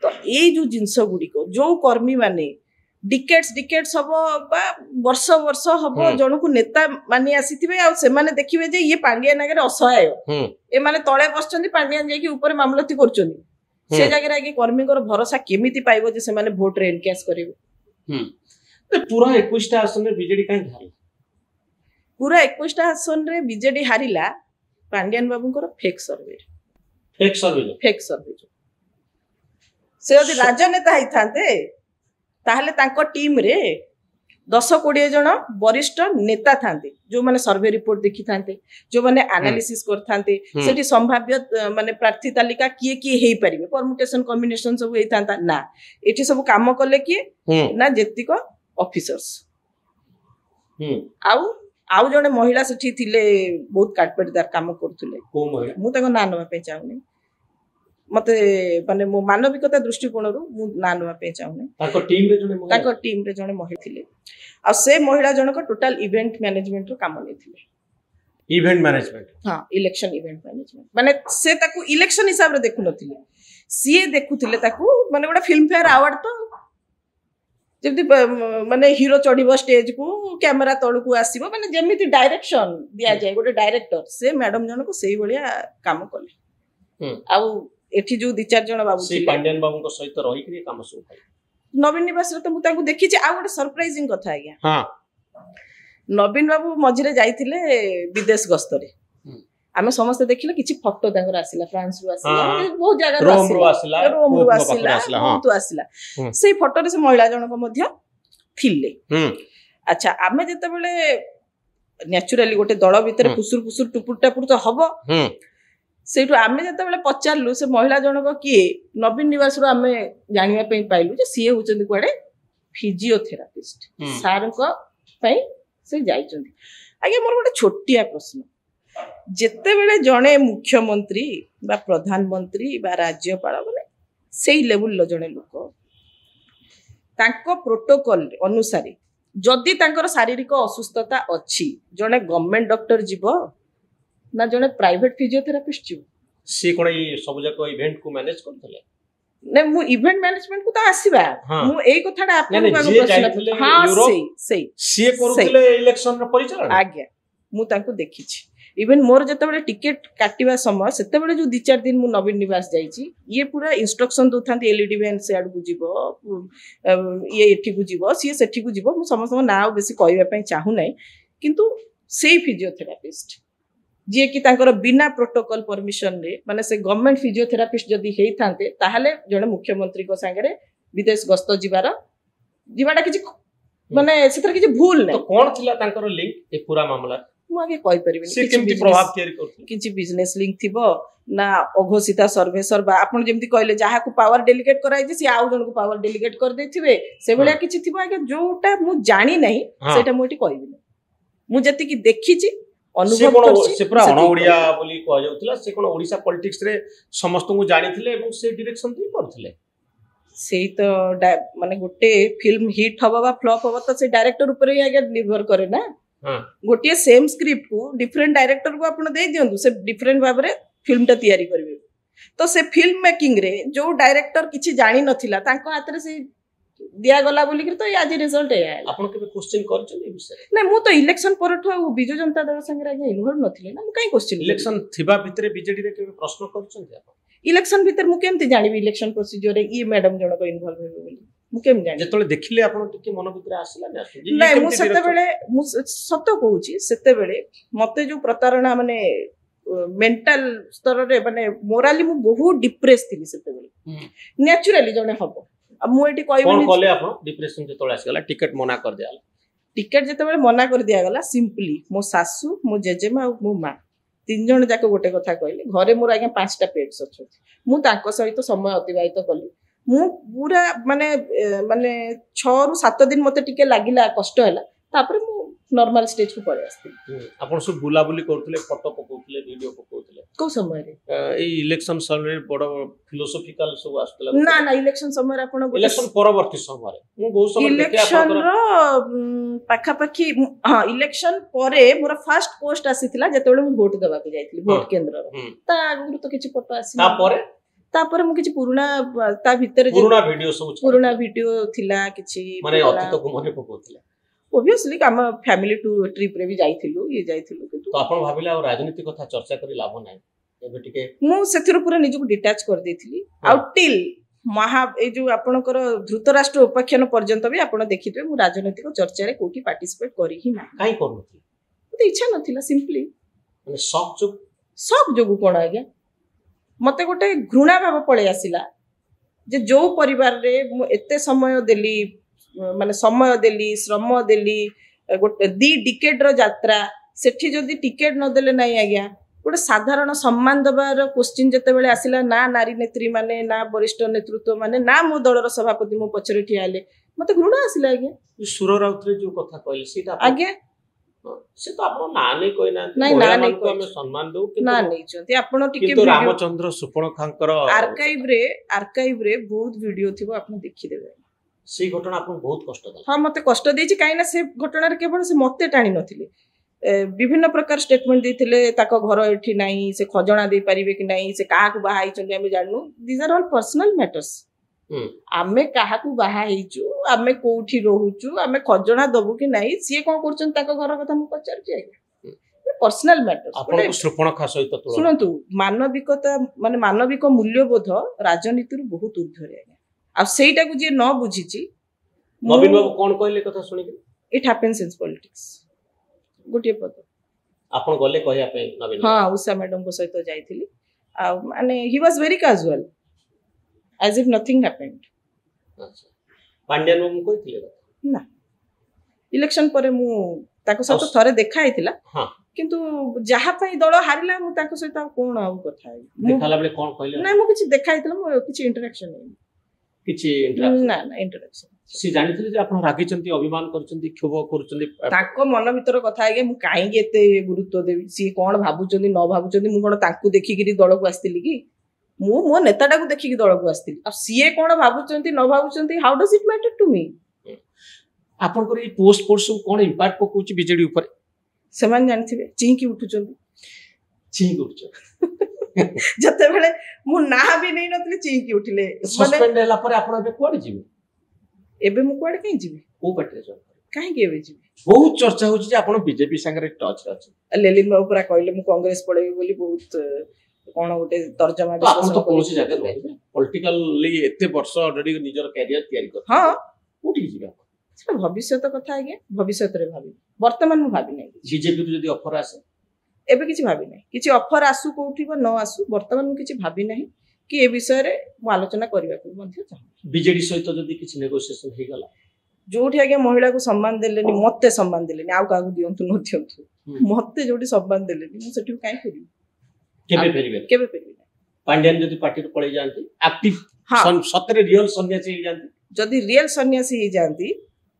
तो ए जो जिंस गुडी को जो कर्मी माने डिकेट्स हबो बा वर्ष हबो जण को नेता मानी आसीथिबे आ से माने देखिबे जे ये पांड्या नगर असहाय ए माने तळे बसचंदी पांड्या जाई के ऊपर मामलती करचंदी से जगह आगे कर्मी को भरोसा केमिति पाइबो जे से माने वोट रे एनकैश करिवो पूरा 21 आसन रे बीजेडी काहे हारला पूरा 21 आसन रे बीजेडी हारिला पांड्यान बाबूंकर फेक सर्वे से यदि राजनेता होइथांते ताहले तांको टीम रे 10-20 जन वरिष्ठ नेता थांते जो माने सर्वे रिपोर्ट देखि थांते जो माने एनालिसिस कर थांते सेठी संभाव्य माने प्रार्थी तालिका किए किए हेई परिबे परमुटेशन कॉम्बिनेशन सब हेई थांता ना एठी सब काम करले किए ना जेतिक ऑफिसर्स आउ जने महिला सेठी थिले बहुत काटपेटदार काम करथुले को महिला मु ताको ना नवा पे चाहुनी मते माने मो मानविकता दृष्टिकोण रु मु ना नवा पे चाहुनी ताको टीम रे जने महिला थिले आ से महिला जनक टोटल इवेंट मैनेजमेंट रो काम नै थिले इवेंट मैनेजमेंट हां इलेक्शन इवेंट मैनेजमेंट माने से ताको इलेक्शन हिसाब रे देखु नथिले सीए देखुथिले ताको माने गोटा फिल्म फेयर अवार्ड तो जब माने हीरो चढ़िबो स्टेज को कैमरा तळ को आसीबो माने जेमिति डायरेक्शन दिया जाय गोटे डायरेक्टर से मैडम जन को सेही बलिया काम कले आ एठी जो 2-4 जन बाबू से पांड्यान बाबू को सहित रही के काम सब भाई नवीन निवास रे तो मु ताको देखि छी आ गोटे सरप्राइजिंग कथा आज्ञा हां नवीन बाबू मझिरे जाइथिले विदेश गस्त रे आमे समस्त देखिले किछि फोटो तांकर आसिला फ्रांस रु आसिला बहुत जगह रु आसिला रोम रु आसिला बहुत आसिला सेही फोटो रे से महिला जनक मध्य थिले अच्छा आमे जते बेले नेचुरली गोटे दळ भितर फुसुर फुसुर टुपुर टापुर तो हबो सेठु आमे जते बेले पचारलु से महिला जनक किए नवीन निवास रु आमे जानिया पई पाइलु जे सीए होचंदी कोडे फिजियोथेरापिस्ट सार को पई से जाइचंदी आगे मोर गोटे छोटिया प्रश्न जेते बेले जणे मुख्यमंत्री बा प्रधानमंत्री बा राज्यपाल माने सेही लेवल लो जणे लोक तांको प्रोटोकॉल अनुसार जदि तांकर शारीरिक असुस्थता अछि जणे गवर्नमेंट डॉक्टर जीवो ना जणे प्राइवेट फिजियोथेरापिस्ट जीवो से कोन ई सब जको इवेंट को मैनेज करथले ने मु इवेंट मैनेजमेंट को तो आसीबा मु एई कथाडा आपन को प्रश्न हां सही से करूथले इलेक्शन रो परिचालन आज्ञा मु तांको देखि छी इवन मोर जते बेले टिकट काटिबा समय सेते बेले जो 2-4 दिन मु नवीन निवास जाईची ये पूरा इंस्ट्रक्शन दोथांती एलईडी वैन से आड को जीवो ये एठी को जीवो सी सेठी को जीवो मु समस्त नाउ बेसी कहबा पई चाहू नै किंतु सेही फिजियोथेरापिस्ट जे कि तांकर बिना प्रोटोकॉल परमिशन रे माने से गवर्नमेंट फिजियोथेरापिस्ट जदी हेई थांते ताहाले जने मुख्यमंत्री को संगे विदेश गस्त जीवाटा किछि माने सेतर किछि भूल नै तो कोन थिला तांकर लिंक ए पूरा मामला मु आगे कहि परिबिनी से केमति प्रभाव तयारी करथि किछि बिजनेस लिंक थिबो ना अघोषिता सर्वेसर बा आपण जेमति कहले जहा को पावर डेलीगेट कराई जे से आउ जन को पावर डेलीगेट कर देथिबे से बेले किछि थिबो आगे जोटा मु जानि नै सेटा मु एटी कहबिनी मु जति कि देखि छी अनुभव करछि से पूरा अणओडिया बोली कह जाउतला से कोन ओडिसा पॉलिटिक्स रे समस्त को जानिथिले एवं से डायरेक्शन दी करथिले सेही तो माने गोटे फिल्म हिट हबा बा फ्लॉप हबा तो से डायरेक्टर ऊपर ही आगे निर्भर करे ना गोटे सेम स्क्रिप्ट को डिफरेंट डायरेक्टर को आपण दे दियंतु से डिफरेंट भाबरे फिल्म ता तयारी करबे तो से फिल्म मेकिंग रे जो डायरेक्टर किछि जानि नथिला तांको हाथ रे से दिया गला बोली कि तो आज रिजल्ट है आपण के क्वेश्चन करछन ए विषय नै मु तो इलेक्शन परठो बिजू जनता दल संगे आगे इन्वॉल्व नथिले ना मु काई क्वेश्चन इलेक्शन थिबा भितरे बीजेडी रे के प्रश्न करछन आपण इलेक्शन भीतर मु केमति जानिबी इलेक्शन प्रोसीजर रे ई मैडम जण को इन्वॉल्व हेबे बोली मु केम जानि जेतले देखिले आपण टिके मन भितरे आसिला ना नै मु सते बेले मु सत्य कहूची सते बेले मते जो प्रतारणा माने मेंटल स्तर रे माने मोराली मु बहुत डिप्रेस थिली सते बेले नेचुरली जने हबो अब मु एटी कहबो कोन कहले आपण डिप्रेशन जेतले आसी गला टिकट मना कर दियाला टिकट जेते बेले मना कर दिया गला सिंपली मो सासू मो जेजेमा और मो मां 3 जण जाके गोटे कथा कहले घरे मोर आगे 5टा पेट्स अछि मु तांको सहित समय अतिबाहित कली मु पूरा माने माने 6 रु 7 दिन मते टिके लागिला कष्ट हैला तापर मु नॉर्मल स्टेज को पळे आस्ती आपण सब बुला बुली करथले फोटो पकोथले वीडियो पकोथले को समय रे ए इलेक्शन समय बड़ फिलोसॉफिकल सब आस्तला ना ना इलेक्शन समय रे आपण इलेक्शन परवर्ती समय रे मु बहुत समय देखे इलेक्शन रो पाखा पाखी हां इलेक्शन परे मोर फर्स्ट पोस्ट आसीथिला जेतेबेले मु वोट देबा को जाइथिली वोट केंद्र रो ता आगु तो किछि फोटो आसी तापर मु किछि पुराना ता भीतर पुराना वीडियो थिला किछि माने अतीत को मने पकोथले ऑब्वियसली हम फैमिली टू ट्रिप रे भी जाइथिलु ये जाइथिलु किंतु तो आपण भाबिला और राजनीति कथा चर्चा करी लाभ नै एबे टिके मु सेथिरो पूरा निजु डिटैच कर देथिली आउ टिल ଏ जो आपणकर धृतराष्ट्र उपाख्यान पर्यंत भी आपण देखिथे मु राजनैतिक चर्चा रे कोठी पार्टिसिपेट करी ही ना काई करनथि मते इच्छा नथिला सिंपली माने शौक जोगु कोन आज्ञा मते गोटे घृणा भाव पळे आसिला जे जो परिवार रे मु एते समय देली माने समय देली श्रम देली गोटे 2 डिकेड रो यात्रा सेठी जदी टिकेट न देले नै आज्ञा गोटे साधारण सम्मान दबार क्वेश्चन जते बेले आसिला ना नारी नेत्री माने ना वरिष्ठ नेतृत्व माने ना मो दलर सभापति मो पछरे ठिया आले मते घृणा आसिला आज्ञा सुर राउतरे जो कथा कहले सीता आज्ञा से तो आपण ना नै कोइ ना नहीं ना नै को हम सम्मान दउ ना नै छथि आपण टिके किंतु रामचंद्र सुपणखांकर आर्काइव रे बहुत वीडियो थिबो आपण देखि देबे से घटना आपण बहुत कष्ट दला हां मते कष्ट देछि काइना से घटना रे केवल से मते टाणी नथिले विभिन्न प्रकार स्टेटमेंट देथिले ताको घर एठी नाही से खजणा दे परिबे कि नाही से काहा को बाहाई चंदी हम जाननु these are all personal matters आमे काहा को बाहा हेचु आमे कोठी रहूचु आमे खजणा दबु कि नाही सी कोन करचन ताको घर कथा मु पचार छी पर्सनल मैटर्स आपण को श्रुपणखा सहित तुलना सुनंतु मानविकता माने मानविक मूल्यबोध राजनीति रु बहुत ऊर्ध्वरे आज्ञा आ सेइटा को जे न बुझिची नवीन बाबू कोन कहले कथा सुनि इट हैपेंस इन पॉलिटिक्स गोटे पद आपण गले कहया पे नवीन हां उषा मैडम को सहित जाईथिली आ माने he was very casual as if nothing happened अच्छा पांड्यान मु कहिथिले ना इलेक्शन परे मु ताको सहित थरे देखा आइथिला हां किंतु जहा पई दल हारिला मु ताको सहित कोन आ कथा है देखाला बेले कोन कहले ना मु किछि देखा आइथिला मु किछि इंटरेक्शन नै किछि इंटरेक्शन ना इंटरेक्शन सी जानिथिले जे आपण रागिचंती अभिमान करचंती क्षोभ करचंती ताको मन भीतर कथा आगे मु काहे एते गुरुत्व देबी सी कोन भाबुचंती न भाबुचंती मु कोन तांकु देखि गिरी दल को आस्तिली कि मु मो नेताटा को देखि कि दल को आस्तिली अब सीए कोन भाबुचंती न भाबुचंती how does it matter to me आपण को ई पोस्ट पोस्ट कोन इंपैक्ट पकोची बीजेडी ऊपर समान जानथिबे चिंकी उठुचंती चिंकी उठुच जते बेले मु ना भी नै नतले चिंकी उठिले सस्पेंड होला पर आपण बे कोड जिवे एबे मु कोड कहीं जिवे को पटरे जो काहे के एबे जिवे बहुत चर्चा होची जे आपण बीजेपी संगे टच रे अछि लेलिन बाबू पूरा कहले मु कांग्रेस पळेबी बोली बहुत कोन गोटे तर्जमा विश्लेषण तो कोनसी जगह रहबे पॉलिटिकली एते वर्ष ऑलरेडी निजर कैरियर तयारी कर हां कोठी जिवे से भविष्य कथा आगे भविष्य रे भाबी वर्तमान मु भाबी नै बीजेपी रो जदी ऑफर आसे एबे किछि भाबी नै किछि ऑफर आसु कोठीबो न आसु वर्तमान मु किछि भाबी नै कि ए विषय रे मु आलोचना करबा को मध्ये चाहू बीजेडी सहित जदी किछि नेगोशिएशन हे गला जोठी आगे महिला को सम्मान देलेनी मते सम्मान देलेनी आउ कागु दियंतु न दियंतु मते जोठी सम्मान देलेनी मु सेठी काई फेरी केबे फेरी पांड्यान जदी पार्टी रे पळे जानती एक्टिव सतरे रियल सन्यासी हे जानती जदी रियल सन्यासी हे जानती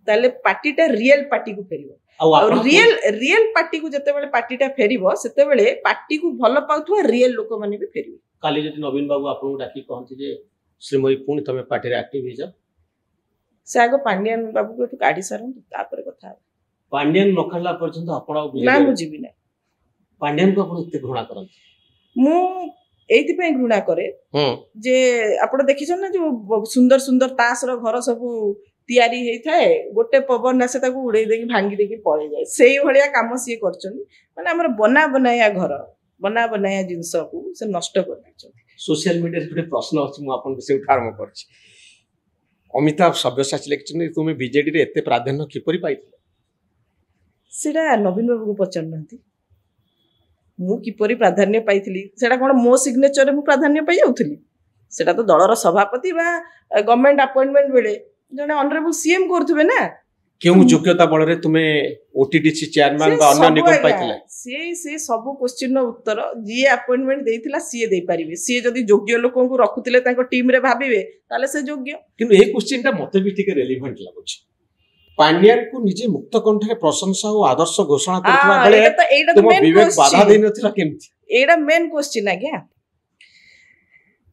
ताले पार्टीटा रियल पार्टी को फेरिबो और रियल पार्टी को जते बेले पार्टीटा फेरिबो सेते बेले पार्टी को भलो पाउथवा रियल लोक माने भी फेरिबो काली जदी नवीन बाबू आपन डाकी कहंती जे श्रीमयी पुणी तमे पार्टी रे एक्टिव हे जा से आगो पांड्यान बाबू को काढी सारन तापर कथा पांड्यान नखला पर्यंत आपण ना बुझिबि ना पांड्यान को आपण इते घृणा करन मु एथि पे घृणा करे जे आपण देखिछन ना जो सुंदर सुंदर तास रो घर सब तैयारी हेई थाए गोटे पवन आसे ताको उड़े देकी भांगी देकी पळे जाय सेही भलिया काम सी करछन माने हमर बनाया घर बनाया जिंस को से नष्ट कर दिछन सोशल मीडिया रे प्रश्न अछि मु आपन से उठारम करछि अमिताभ सब्यसाची लेखिछन तुमे बीजेडी रे एते प्राधान्य किपरि पाइथिले सेडा नवीन बाबू को पचन नथि मु किपरि प्राधान्य पाइथिली सेडा कोन मो सिग्नेचर रे मु प्राधान्य पाइ जाउथिली सेडा तो दलर सभापति बा गवर्नमेंट अपॉइंटमेंट बेले जने ऑनरेबल सीएम करथबे ना केउ योग्यता बळ रे तुमे ओटीडीसी चेयरमैन बा अन्य निगम पाइथिले से सब क्वेश्चन रो उत्तर जी अपॉइंटमेंट देइथिला सी दे परिबे सी जदी योग्य लोकन को रखुतिले ताको टीम रे भाबिबे ताले से योग्य किंतु ए क्वेश्चन ता मते भी ठीक रेलेवेंट लागुछ पांड्यान को निजे मुक्त कंठ रे प्रशंसा और आदर्श घोषणा करथवा बेले एटा तो मेन विवेक बाधा देइ नथिला केमथि एटा मेन क्वेश्चन आ गया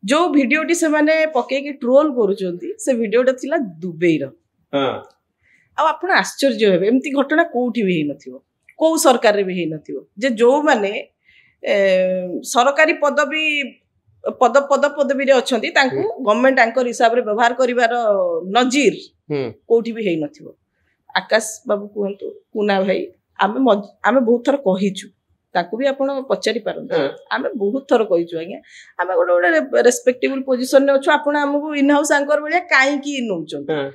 जो वीडियोटी से माने पके के ट्रोल करूचंती से वीडियोटा थिला दुबई रो हां अब आपण आश्चर्य हेबे एमती घटना कोठी भी हे नथिवो को सरकार रे भी हे नथिवो जे जो माने सरकारी पदवी रे अछंती तांकू गवर्नमेंट आंकर हिसाब रे व्यवहार करिवार नजीर कोठी भी हे नथिवो आकाश बाबू कहंतु कुना भाई आमे बहुत थर कहिछु ताकू भी आपण पचारि पारंते आमे बहुत थर कहिछु आज्ञा आमे गोटे रेस्पेक्टेबल पोजीशन ने अछु आपण हमकु इन हाउस एंकर बलिया काई की नउचन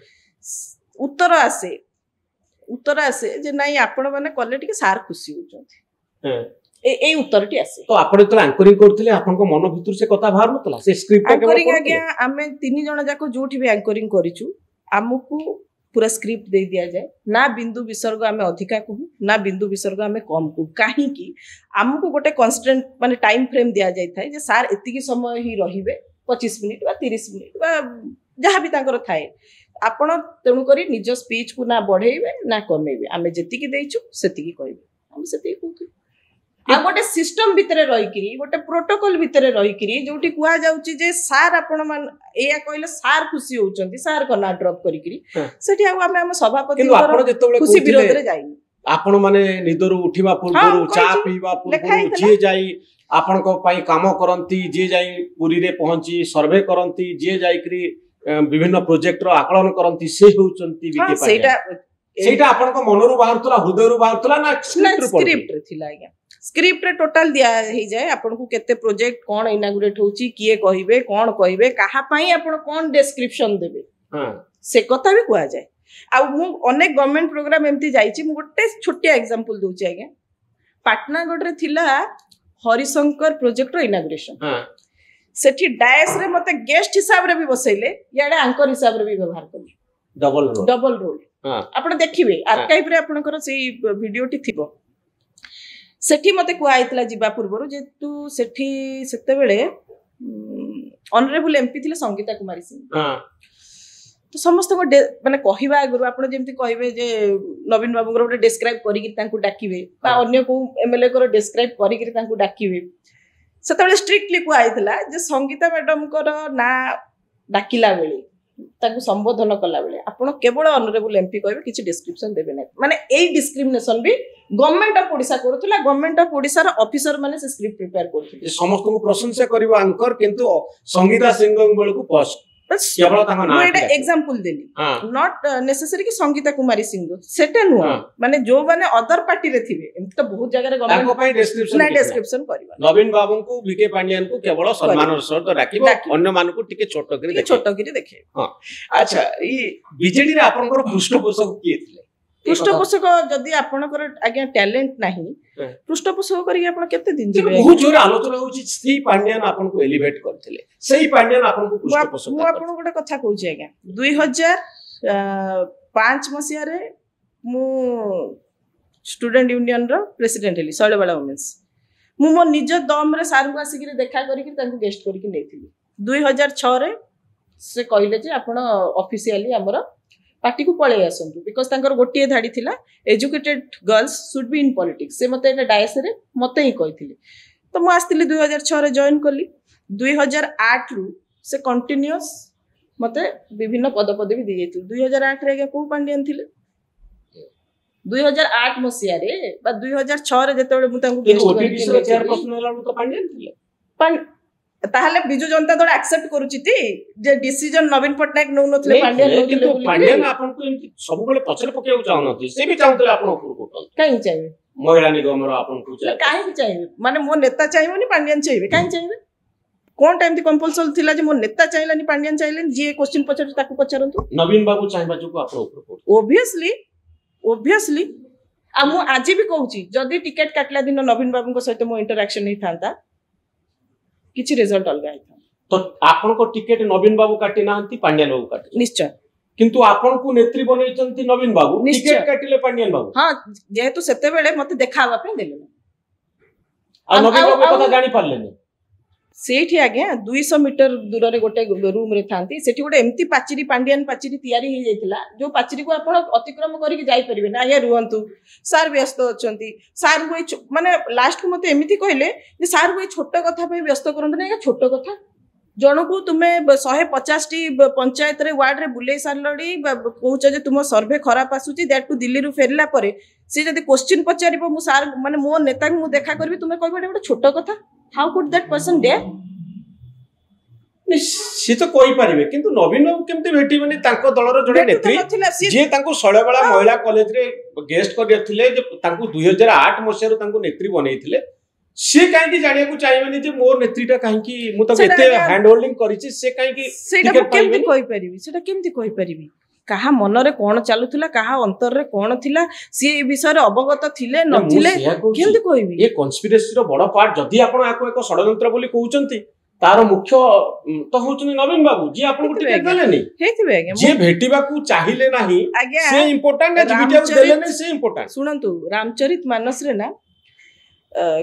उत्तर आसे जे नाही आपण माने कले टिके सार खुशी होचंती ए उत्तरटी आसे तो आपण तो एंकरिंग करथिले आपण को मन भितर से कथा बाहर नतला से स्क्रिप्ट एंकरिंग आज्ञा आमे तीन जण जाको जोठी भी एंकरिंग करिछु हमकु पूरा स्क्रिप्ट दे दिया जाए ना बिंदु विसर्ग आमे अधिका कहू ना बिंदु विसर्ग आमे कम कहू काहे कि हमकु गोटे कांस्टेंट माने टाइम फ्रेम दिया जाय थाए जे सार एतिकी समय ही रहिबे 25 मिनिट बा 30 मिनिट बा जहाँ भी तांकर थाए आपण तेणु करी निज स्पीच को ना बढ़ेबे ना कमेबे आमे जेतिकी देइछु सेतिकी कहबे हम सेतिकी कहू आ गोटे सिस्टम भितरे रहिकिरी गोटे प्रोटोकॉल भितरे रहिकिरी जोटी कुआ जाउची जे सार आपण मान एया कहले सार खुशी होउचंती सार कना ड्रॉप करिकिरी सेठी आ हम सभापति किंतु आपण जेतेबेले खुशी विरोध रे जाइनी आपण माने निदरु उठिबा पूर्वरु चा पीवा पूर्वरु जे जाई आपण को पई काम करंती जे जाई पुरी रे पहुंची सर्वे करंती जे जाईकरी विभिन्न प्रोजेक्ट रो आकलन करंती से होउचंती विके पाई सेटा आपण को मनरु बाहरतला हृदयरु बाहरतला ना स्क्रिप्ट रे थिला आज्ञा स्क्रिप्ट रे टोटल दिया ही जाए आपन को केते प्रोजेक्ट कोन इनागुरेट होची किए कहिबे कोन कहिबे कहा पई आपन कोन डिस्क्रिप्शन देबे हां से कथा भी कुआ जाए आ मु अनेक गवर्नमेंट प्रोग्राम एमती जाईची मु गोटे छोटिया एग्जांपल दोची आज्ञा पाटनागढ़ रे थिला हरिशंकर प्रोजेक्ट रो इनागुरेशन हां सेठी डायस रे मते गेस्ट हिसाब रे भी बसैले याडे एंकर हिसाब रे भी व्यवहार कर डबल रोल हां आपण देखिबे आर्काइव रे आपनकर सेही वीडियोटी थिबो सेठी मते कुआ आइतला जिबा पूर्वरु जे तू सेठी सेते बेले ऑनरेबल एमपी थिले संगीता कुमारी सिंह हां तो समस्त को माने कहिबा गुरु आपण जेमति कहिबे जे नवीन बाबू गोटे डिस्क्राइब करि कि तांकू डाकिबे बा अन्य को एमएलए को डिस्क्राइब करि कि तांकू डाकिबे सेते बेले स्ट्रिक्टली कुआ आइतला जे संगीता मैडम को ना डाकिला बेले ताकू संबोधन कला बेले आपण केवल ऑनरेबल एमपी कहबे किछि डिस्क्रिप्शन देबे नै माने एई डिस्क्रिमिनेशन भी गवर्नमेंट ऑफ ओडिशा करथुला गवर्नमेंट ऑफ ओडिशा रा ऑफिसर माने से स्क्रिप्ट प्रिपेयर करथुले समस्त को प्रशंसा करबा एंकर किंतु संगीता सिंह बेल को पोस्ट केवल तांगा ना एटा एग्जांपल देली नॉट नेसेसरी कि संगीता कुमारी सिंह सेटा नु माने जो माने अदर पार्टी रे थिबे एमत तो बहुत जगह रे गवर्नमेंट को पई डिस्क्रिप्शन करबा नवीन बाबू को बीके पांड्यान को केवल सम्मान सहित डाकिबो अन्य मान को टिके छोटो करी देखे हां अच्छा ई बीजेडी रे आपनकर पृष्ठपोषक किए थिले पृष्ठपोषक जदि आपनकर आज्ञा टैलेंट नाही पृष्ठपोषक करी आपण केते दिन जिबे बहुत जोर आलोचना होची श्री पांड्यान आपन को एलिवेट करथिले सेही पांड्यान आपन को पृष्ठपोषक मु आपन गोटे कथा कहूची आज्ञा 2005 मसिया रे मु स्टूडेंट यूनियन रो प्रेसिडेंट हेली शैलबाला वुमेन्स मु मो निज दम रे सार को आसी के देखा करी के तांको गेस्ट करी के नेथिली 2006 रे से कहले जे आपण ऑफिशियली हमर पार्टी को पळे आसंतु बिकॉज़ तांकर गोटिए धाडी थिला educated girls should be in politics से मते एटा डायस रे मते ही कहिथिले तो मु आस्तिली 2006 रे जॉइन करली 2008 रु से कंटीन्यूअस मते विभिन्न पद पदवी दी जेति 2008 रे को पांड्यान थिले 2008 मसिया रे बा 2006 रे जते मु तांको गेस्ट करी के चेयरपर्सन होला तो पांड्यान थिले ताहले बिजु जनता दल एक्सेप्ट करूची ती जे डिसीजन नवीन पटनायक नौ नथले पांड्यान नथले पांड्यान आपन को सब बेले पछरे पकेउ चाहनथि से भी चाहतले आपन ऊपर कोटल काई चाहिए महिला निगम रो आपन को चाहिए काई चाहिए माने मो नेता चाहिबोनी पांड्यान चाहिए काई चाहिए कोन टाइम थी कंपल्सरी थिला जे मो नेता चाहिलानी पांड्यान चाहिलेन जे क्वेश्चन पछरे ताकू पछरंतु नवीन बाबू चाहिबा जो आपन ऊपर कोटल ऑब्वियसली आ मु आजि भी कहूची जदी टिकट काटला दिन नवीन बाबू को सहित मो इंटरेक्शन नहीं थांता किछि रिजल्ट अलगा आइथा तो आपन को टिकट नवीन बाबू काटी नांती पांड्यान बाबू काटी निश्चय किंतु आपन को नेत्री बनैचंती नवीन बाबू टिकट काटिले पांड्यान बाबू हां जेहेतु सेते बेले मते देखावा पे देले आ नवीन बाबू कथा जानि पारलेनी सेठी आज्ञा 200 मीटर दूर रे गोटे रूम रे थांती सेठी गोटे एम्ति पाचिरी पांड्यान पाचिरी तयारी हे जाइतिला जो पाचिरी को आपण अतिक्रम करी के जाई परिबे ना या रुहंतु सार व्यस्त अछंती सार को माने लास्ट को मते एमिति कहले जे सार को छोट कथा पे व्यस्त करंत ना छोट कथा जनकू तुमे 150 टी पंचायत रे वार्ड रे बुले सारलडी कहूछ जे तुम सर्वे खराब आसुची दैट टू दिल्ली रु फेरला परे से जदी क्वेश्चन पचारिबो मु सार माने मो नेता को मु देखा करबी तुमे कहबे गोटे छोट कथा how could that person dare सी तो कहि पारिबे किंतु नवीन बाबू केमती भेटिबेनी तांको दलर जड़े नेत्री जे तांको शैलबाला महिला कॉलेज रे गेस्ट करथिले जे तांको 2008 मसिया रो तांको नेत्री बनैथिले से काहे जानिया को चाहिबेनी जे मोर नेत्रीटा काहे की मु त एते हैंड होल्डिंग करिछि से काहे की सेटा केमती कहि परिबी सेटा केमती कहि परिबी कहा मन रे कोन चालुथिला कहा अंतर रे कोन थिला सी ए विषय रे अवगत थिले नथिले केमती कहिबी ये कन्स्पिरेसी रो बड़ पार्ट जदी आपण आको एक षडयंत्र बोली कहउचंती तार मुख्य तो होचनी नवीन बाबू जी आपन को टिकट देलेनी हेतिबे आगे जे भेटिबा को चाहिले नाही से इंपोर्टेंट है वीडियो देलेनी से इंपोर्टेंट सुनंतु रामचरित मानस रे ना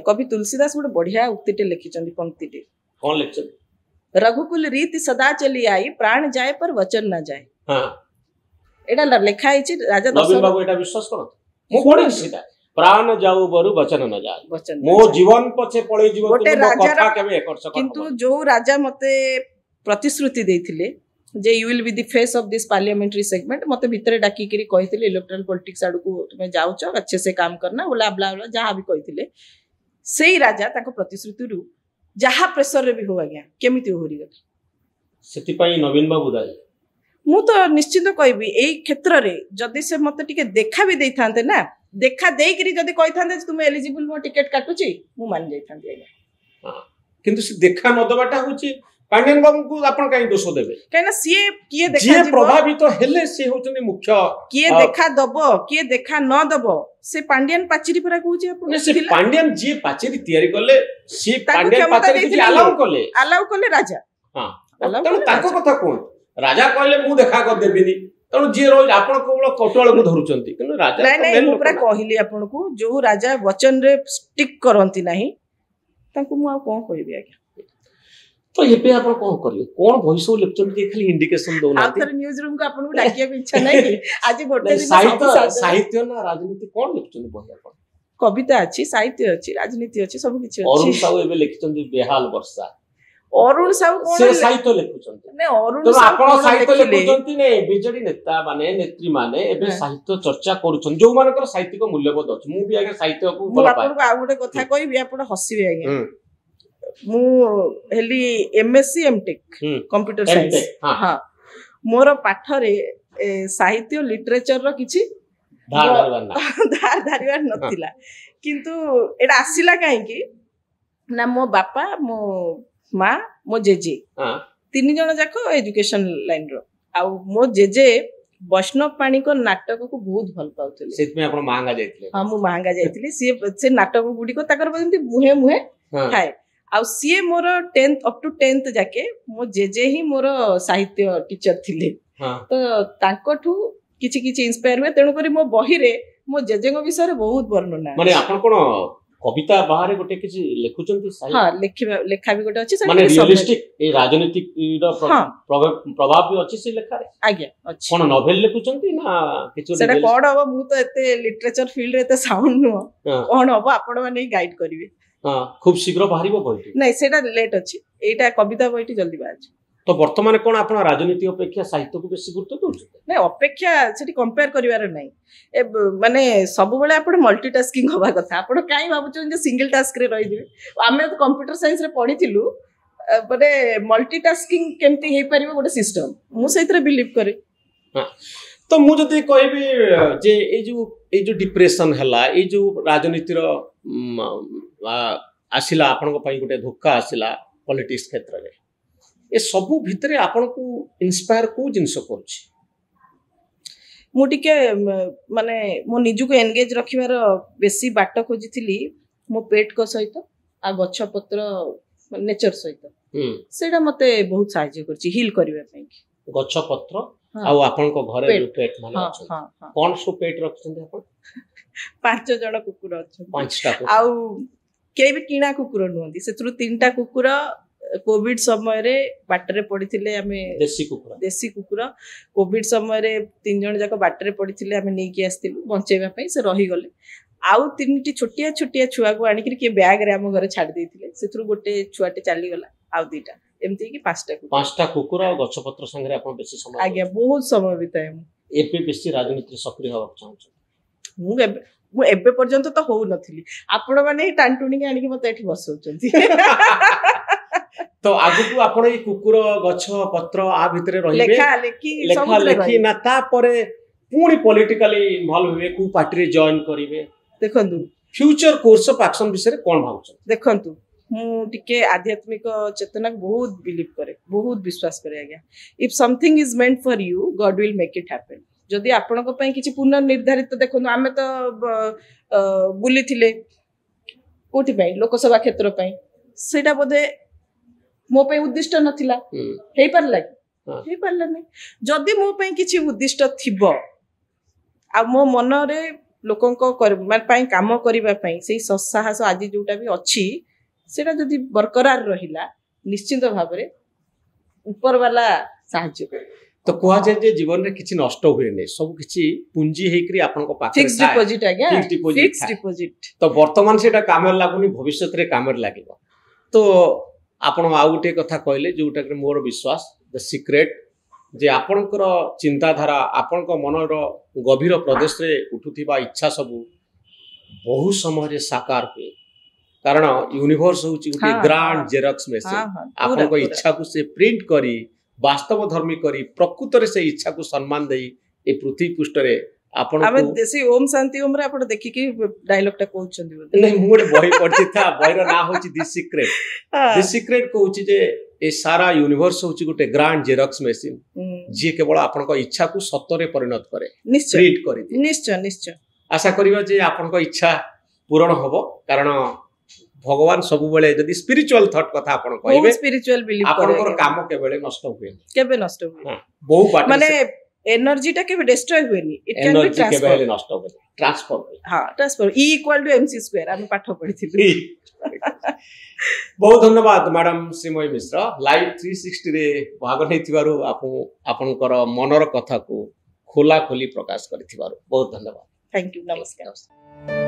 कवि तुलसीदास गोटे बढ़िया उक्तिटे लिखिचंदी पंक्तिटे कोन लिखछन रघुकुल रीति सदा चली आई प्राण जाए पर वचन ना जाए हां एटा लिखा आइछि राजा नवीन बाबू एटा विश्वास करत मो कोन सीता प्राण जाऊ बरु वचन न जाए मो जीवन पछे पळे जीवन गोटे कथा केबे एकर्ष किंतु जो राजा मते प्रतिश्रुति देथिले जे you will be the face of this parliamentary segment मते भितरे डाकी करी कहिथिले इलेक्टोरल पॉलिटिक्स आडू को तुमे जाउछ अच्छे से काम करना बोला ब्ला ब्ला जहां भी कहिथिले सेही राजा ताको प्रतिश्रुति रु जहां प्रेशर रे भी हो गया केमिति होरी गला सेति पई नवीन बाबू दाई मु तो निश्चित कहबी एई क्षेत्र रे जदी से मते टिके देखा भी देई थांते ना देखा देई करी जदी कहि थांते तुमे एलिजिबल मो टिकट काटुची मु मान जाई थांती हां किंतु से देखा न दबाटा होची पांड्यन बाबू को आपण काई दोष देबे कहना सीए किए देखा जे प्रभावित हेले से होचनी मुख्य किए देखा दबो किए देखा न दबो से पांड्यन पाचिरी परा कहूची आपण से पांड्यन जे पाचिरी तयारी करले से पांड्यन पाचिरी के अलाउ कले राजा हां तनु ताको कथा कोन राजा कहले मु देखा कर देबिनी तनु जे रोज आपण केवल कटवाल को धरुचंती किंतु राजा नहीं नहीं मु पूरा कहली आपण को जो राजा वचन रे स्टिक करंती नाही ताको मु आ कोन कहबी आगे तो एबे आपण कोन करले कोन वॉइस ओ लेक्चर दे खाली इंडिकेशन दोना आतर न्यूज रूम को आपण को डाकिया को इच्छा नहीं कि आज गोटे दिन साहित्य ना राजनीति कोन लिखचनी बही आपण कविता अछि साहित्य अछि राजनीति अछि सब किछ अछि अरुण साहू एबे लिखचंदी बेहाल वर्षा अरुण साहू कोन से साहित्य लिखुचंती ने अरुण तो आपण साहित्य लिखुचंती ने बीजेडी नेता माने नेत्री माने एबे साहित्य चर्चा करूछन जो मानकर साहित्यिक मूल्यबोध अछि मु भी आगे साहित्य को बोल पाए आपण को आ गोटे कथा कहबी आपण हसिबे आगे मु हेली एमएससी एमटेक कंप्यूटर साइंस हां मोर पाठ रे साहित्य लिटरेचर रो किछि धार धारिवार नथिला किंतु एटा आसिला काहे कि ना मो बापा मो माँ मो जेजे तीन जन जाक एजुकेशन लाइन रो आ मो जेजे वैष्णव पाणी को नाटक को बहुत भल पाउथले सेत में आपण महंगा जाइतले हां मु महंगा जाइतली से नाटक गुडी को ताकर बंती मुहे मुहे थाए आ सी मोर 10th अप टू 10th जाके मो जेजे ही मोर साहित्य टीचर थिले तो तांकोठू किछि किछि इंस्पायर हुए तेणु करी मो बही रे मो जेजे को विषय रे बहुत वर्णना माने आपण कोन कविता बाहर गोटे किछि लेखुचंती साहित्य हां लेखा भी गोटे अछि माने रियलिस्टिक ए राजनीतिक रो प्रभाव भी अछि से लेखा रे आज्ञा अछि कोन नोवेल लेखुचंती ना किछु सेटा कोड हबो मु तो एते लिटरेचर फील्ड रे एते साउंड नो कोन हबो आपण माने गाइड करिवे हां खूब शीघ्र बाहरिबो बहिटी नहीं सेटा लेट अछि एटा कविता बहिटी जल्दी बाहर तो वर्तमान कोन आपण राजनीति अपेक्षा साहित्य को बेसी गुरुत्व दोछ नहीं अपेक्षा सेठी कंपेयर करिवार नहीं ए माने सब बेले आपण मल्टीटास्किंग होबा कथा आपण काई भाबुचन जे सिंगल टास्क रे रहि दिबे आमे तो कंप्यूटर साइंस रे पढिथिलु बडे मल्टीटास्किंग केमती हे परिबो गोटे सिस्टम मु सेतरे बिलीव करे हां तो मु जति कहबी जे ए जो डिप्रेशन हला ए जो राजनीति रो आसिला आपण को पई गोटे धोखा आसिला पॉलिटिक्स क्षेत्र रे ए सबु भितरे आपण को इंस्पायर को जिंस करछि मु टिके माने मो निजु को एंगेज रखिवार बेसी बाट खोजिथिली मो पेट को सहित आ गछ पत्र नेचर सहित सेडा मते बहुत सहायता करछि हील करबा पई गछ पत्र आ आपण को घरे जो पेट माने अछि कोन सो पेट रखछन आपण 5 जण कुकुर अछि 5टा आ के भी किणा कुकुर नुहंती सेत्रु 3टा कुकुर कोविड समय रे बाटरे पड़िथिले हमें देसी कुकुर कोविड समय रे 3 जण जाक बाटरे पड़िथिले हमें नै कि आस्तिलु बंचेबा पई से रही गले आउ 3टी छोटिया छोटिया छुआ को आनी के बैग रे हम घरे छाड़ देथिले सेत्रु गोटे छुआटे चाली गला आउ 2टा एमती कि 5टा कुकुर आ गछ पत्र संगे आपण बेसी समय आज्ञा बहुत समय बिताए मु एपी बेसी राजनीति सक्रिय होबा चाहू मु एबे पर्यंत तो हो नथिली आपण माने टांटुणी के आनी के मते एठी बसौचंती तो आगु आपण ए कुकुर गछ पत्र आ भितरे रहिबे लेखा लेखी लेखा लेखी ना तापरे पुणी पॉलिटिकली इन्वॉल्व हुए को पार्टी रे जॉइन करिवे देखंतु फ्यूचर कोर्स ऑफ एक्शन विषय कोन भाउछ देखंतु मु टिके आध्यात्मिक चेतना बहुत बिलीव करे बहुत विश्वास करे आज्ञा if something is meant for you God will make it happen जदि आपण को पई किछि पुनर्निर्धारित देखंतु आमे तो बुली थिले कोठी पई लोकसभा क्षेत्र पई सेटा बोधे मो पे उद्दिष्ट नथिला हेई परला हेई परला नै जदि मो पे किछि उद्दिष्ट थिबो आ मो मन रे लोकंको मान पई काम करिबा पई सेही साहस आज जोटा भी अछि सेटा जदि बरकरार रहिला निश्चित भाव रे ऊपर वाला साहाय्य करे तो कहा जाए जे जीवन रे किछि नष्ट हुए नै सब किछि पूंजी हेकरी आपन को पाखे फिक्स डिपॉजिट आ गया फिक्स डिपॉजिट तो वर्तमान सेटा कामर लागुनी भविष्य रे कामर लागिबो तो आपण आ गुटे कथा कहले जोटा के मोर विश्वास द सीक्रेट जे आपणकर चिंताधारा आपण को मनर गभीर प्रदेश रे उठुथिबा इच्छा सब बहु समय रे साकार हुए कारण यूनिवर्स होची गुटे ग्रांड जेरॉक्स मशीन आपण को इच्छा को से प्रिंट करी वास्तव धर्मी करी प्रकृत रे से इच्छा को सम्मान देई ए पृथ्वी पृष्ठ रे आपण आबे देसी ओम शांति ओम रे आपण देखि कि डायलॉग टा कहउछंदी बोले नहीं मुडे बही पड़ती था बहिर ना होची द सीक्रेट कहउची जे ए सारा यूनिवर्स होची गुटे ग्रांड जेरॉक्स मशीन जे केवल आपण को इच्छा को सत्य रे परिणत करे प्रिंट करी दे निश्चय निश्चय आशा करिबा जे आपण को इच्छा पूर्ण होबो कारण भगवान सब बेले जदी स्पिरिचुअल थॉट कथा आपण कहबे स्पिरिचुअल बिलीव आपण को काम केबेले नष्ट हुए केबे नष्ट हुए बहु बात माने एनर्जी टा केबे डिस्ट्रॉय हुएनी इट कैन बी ट्रांसफर केबेले नष्ट हुए ट्रांसफर हां ट्रांसफर E = mc² हम पाठ पढिथिलु बहुत धन्यवाद मैडम श्रीमयी मिश्र लाइव 360 रे भाग नैथिबारु आपनकर मनर कथा को खोला खोली प्रकाश करथिबारु बहुत धन्यवाद थैंक यू नमस्कार।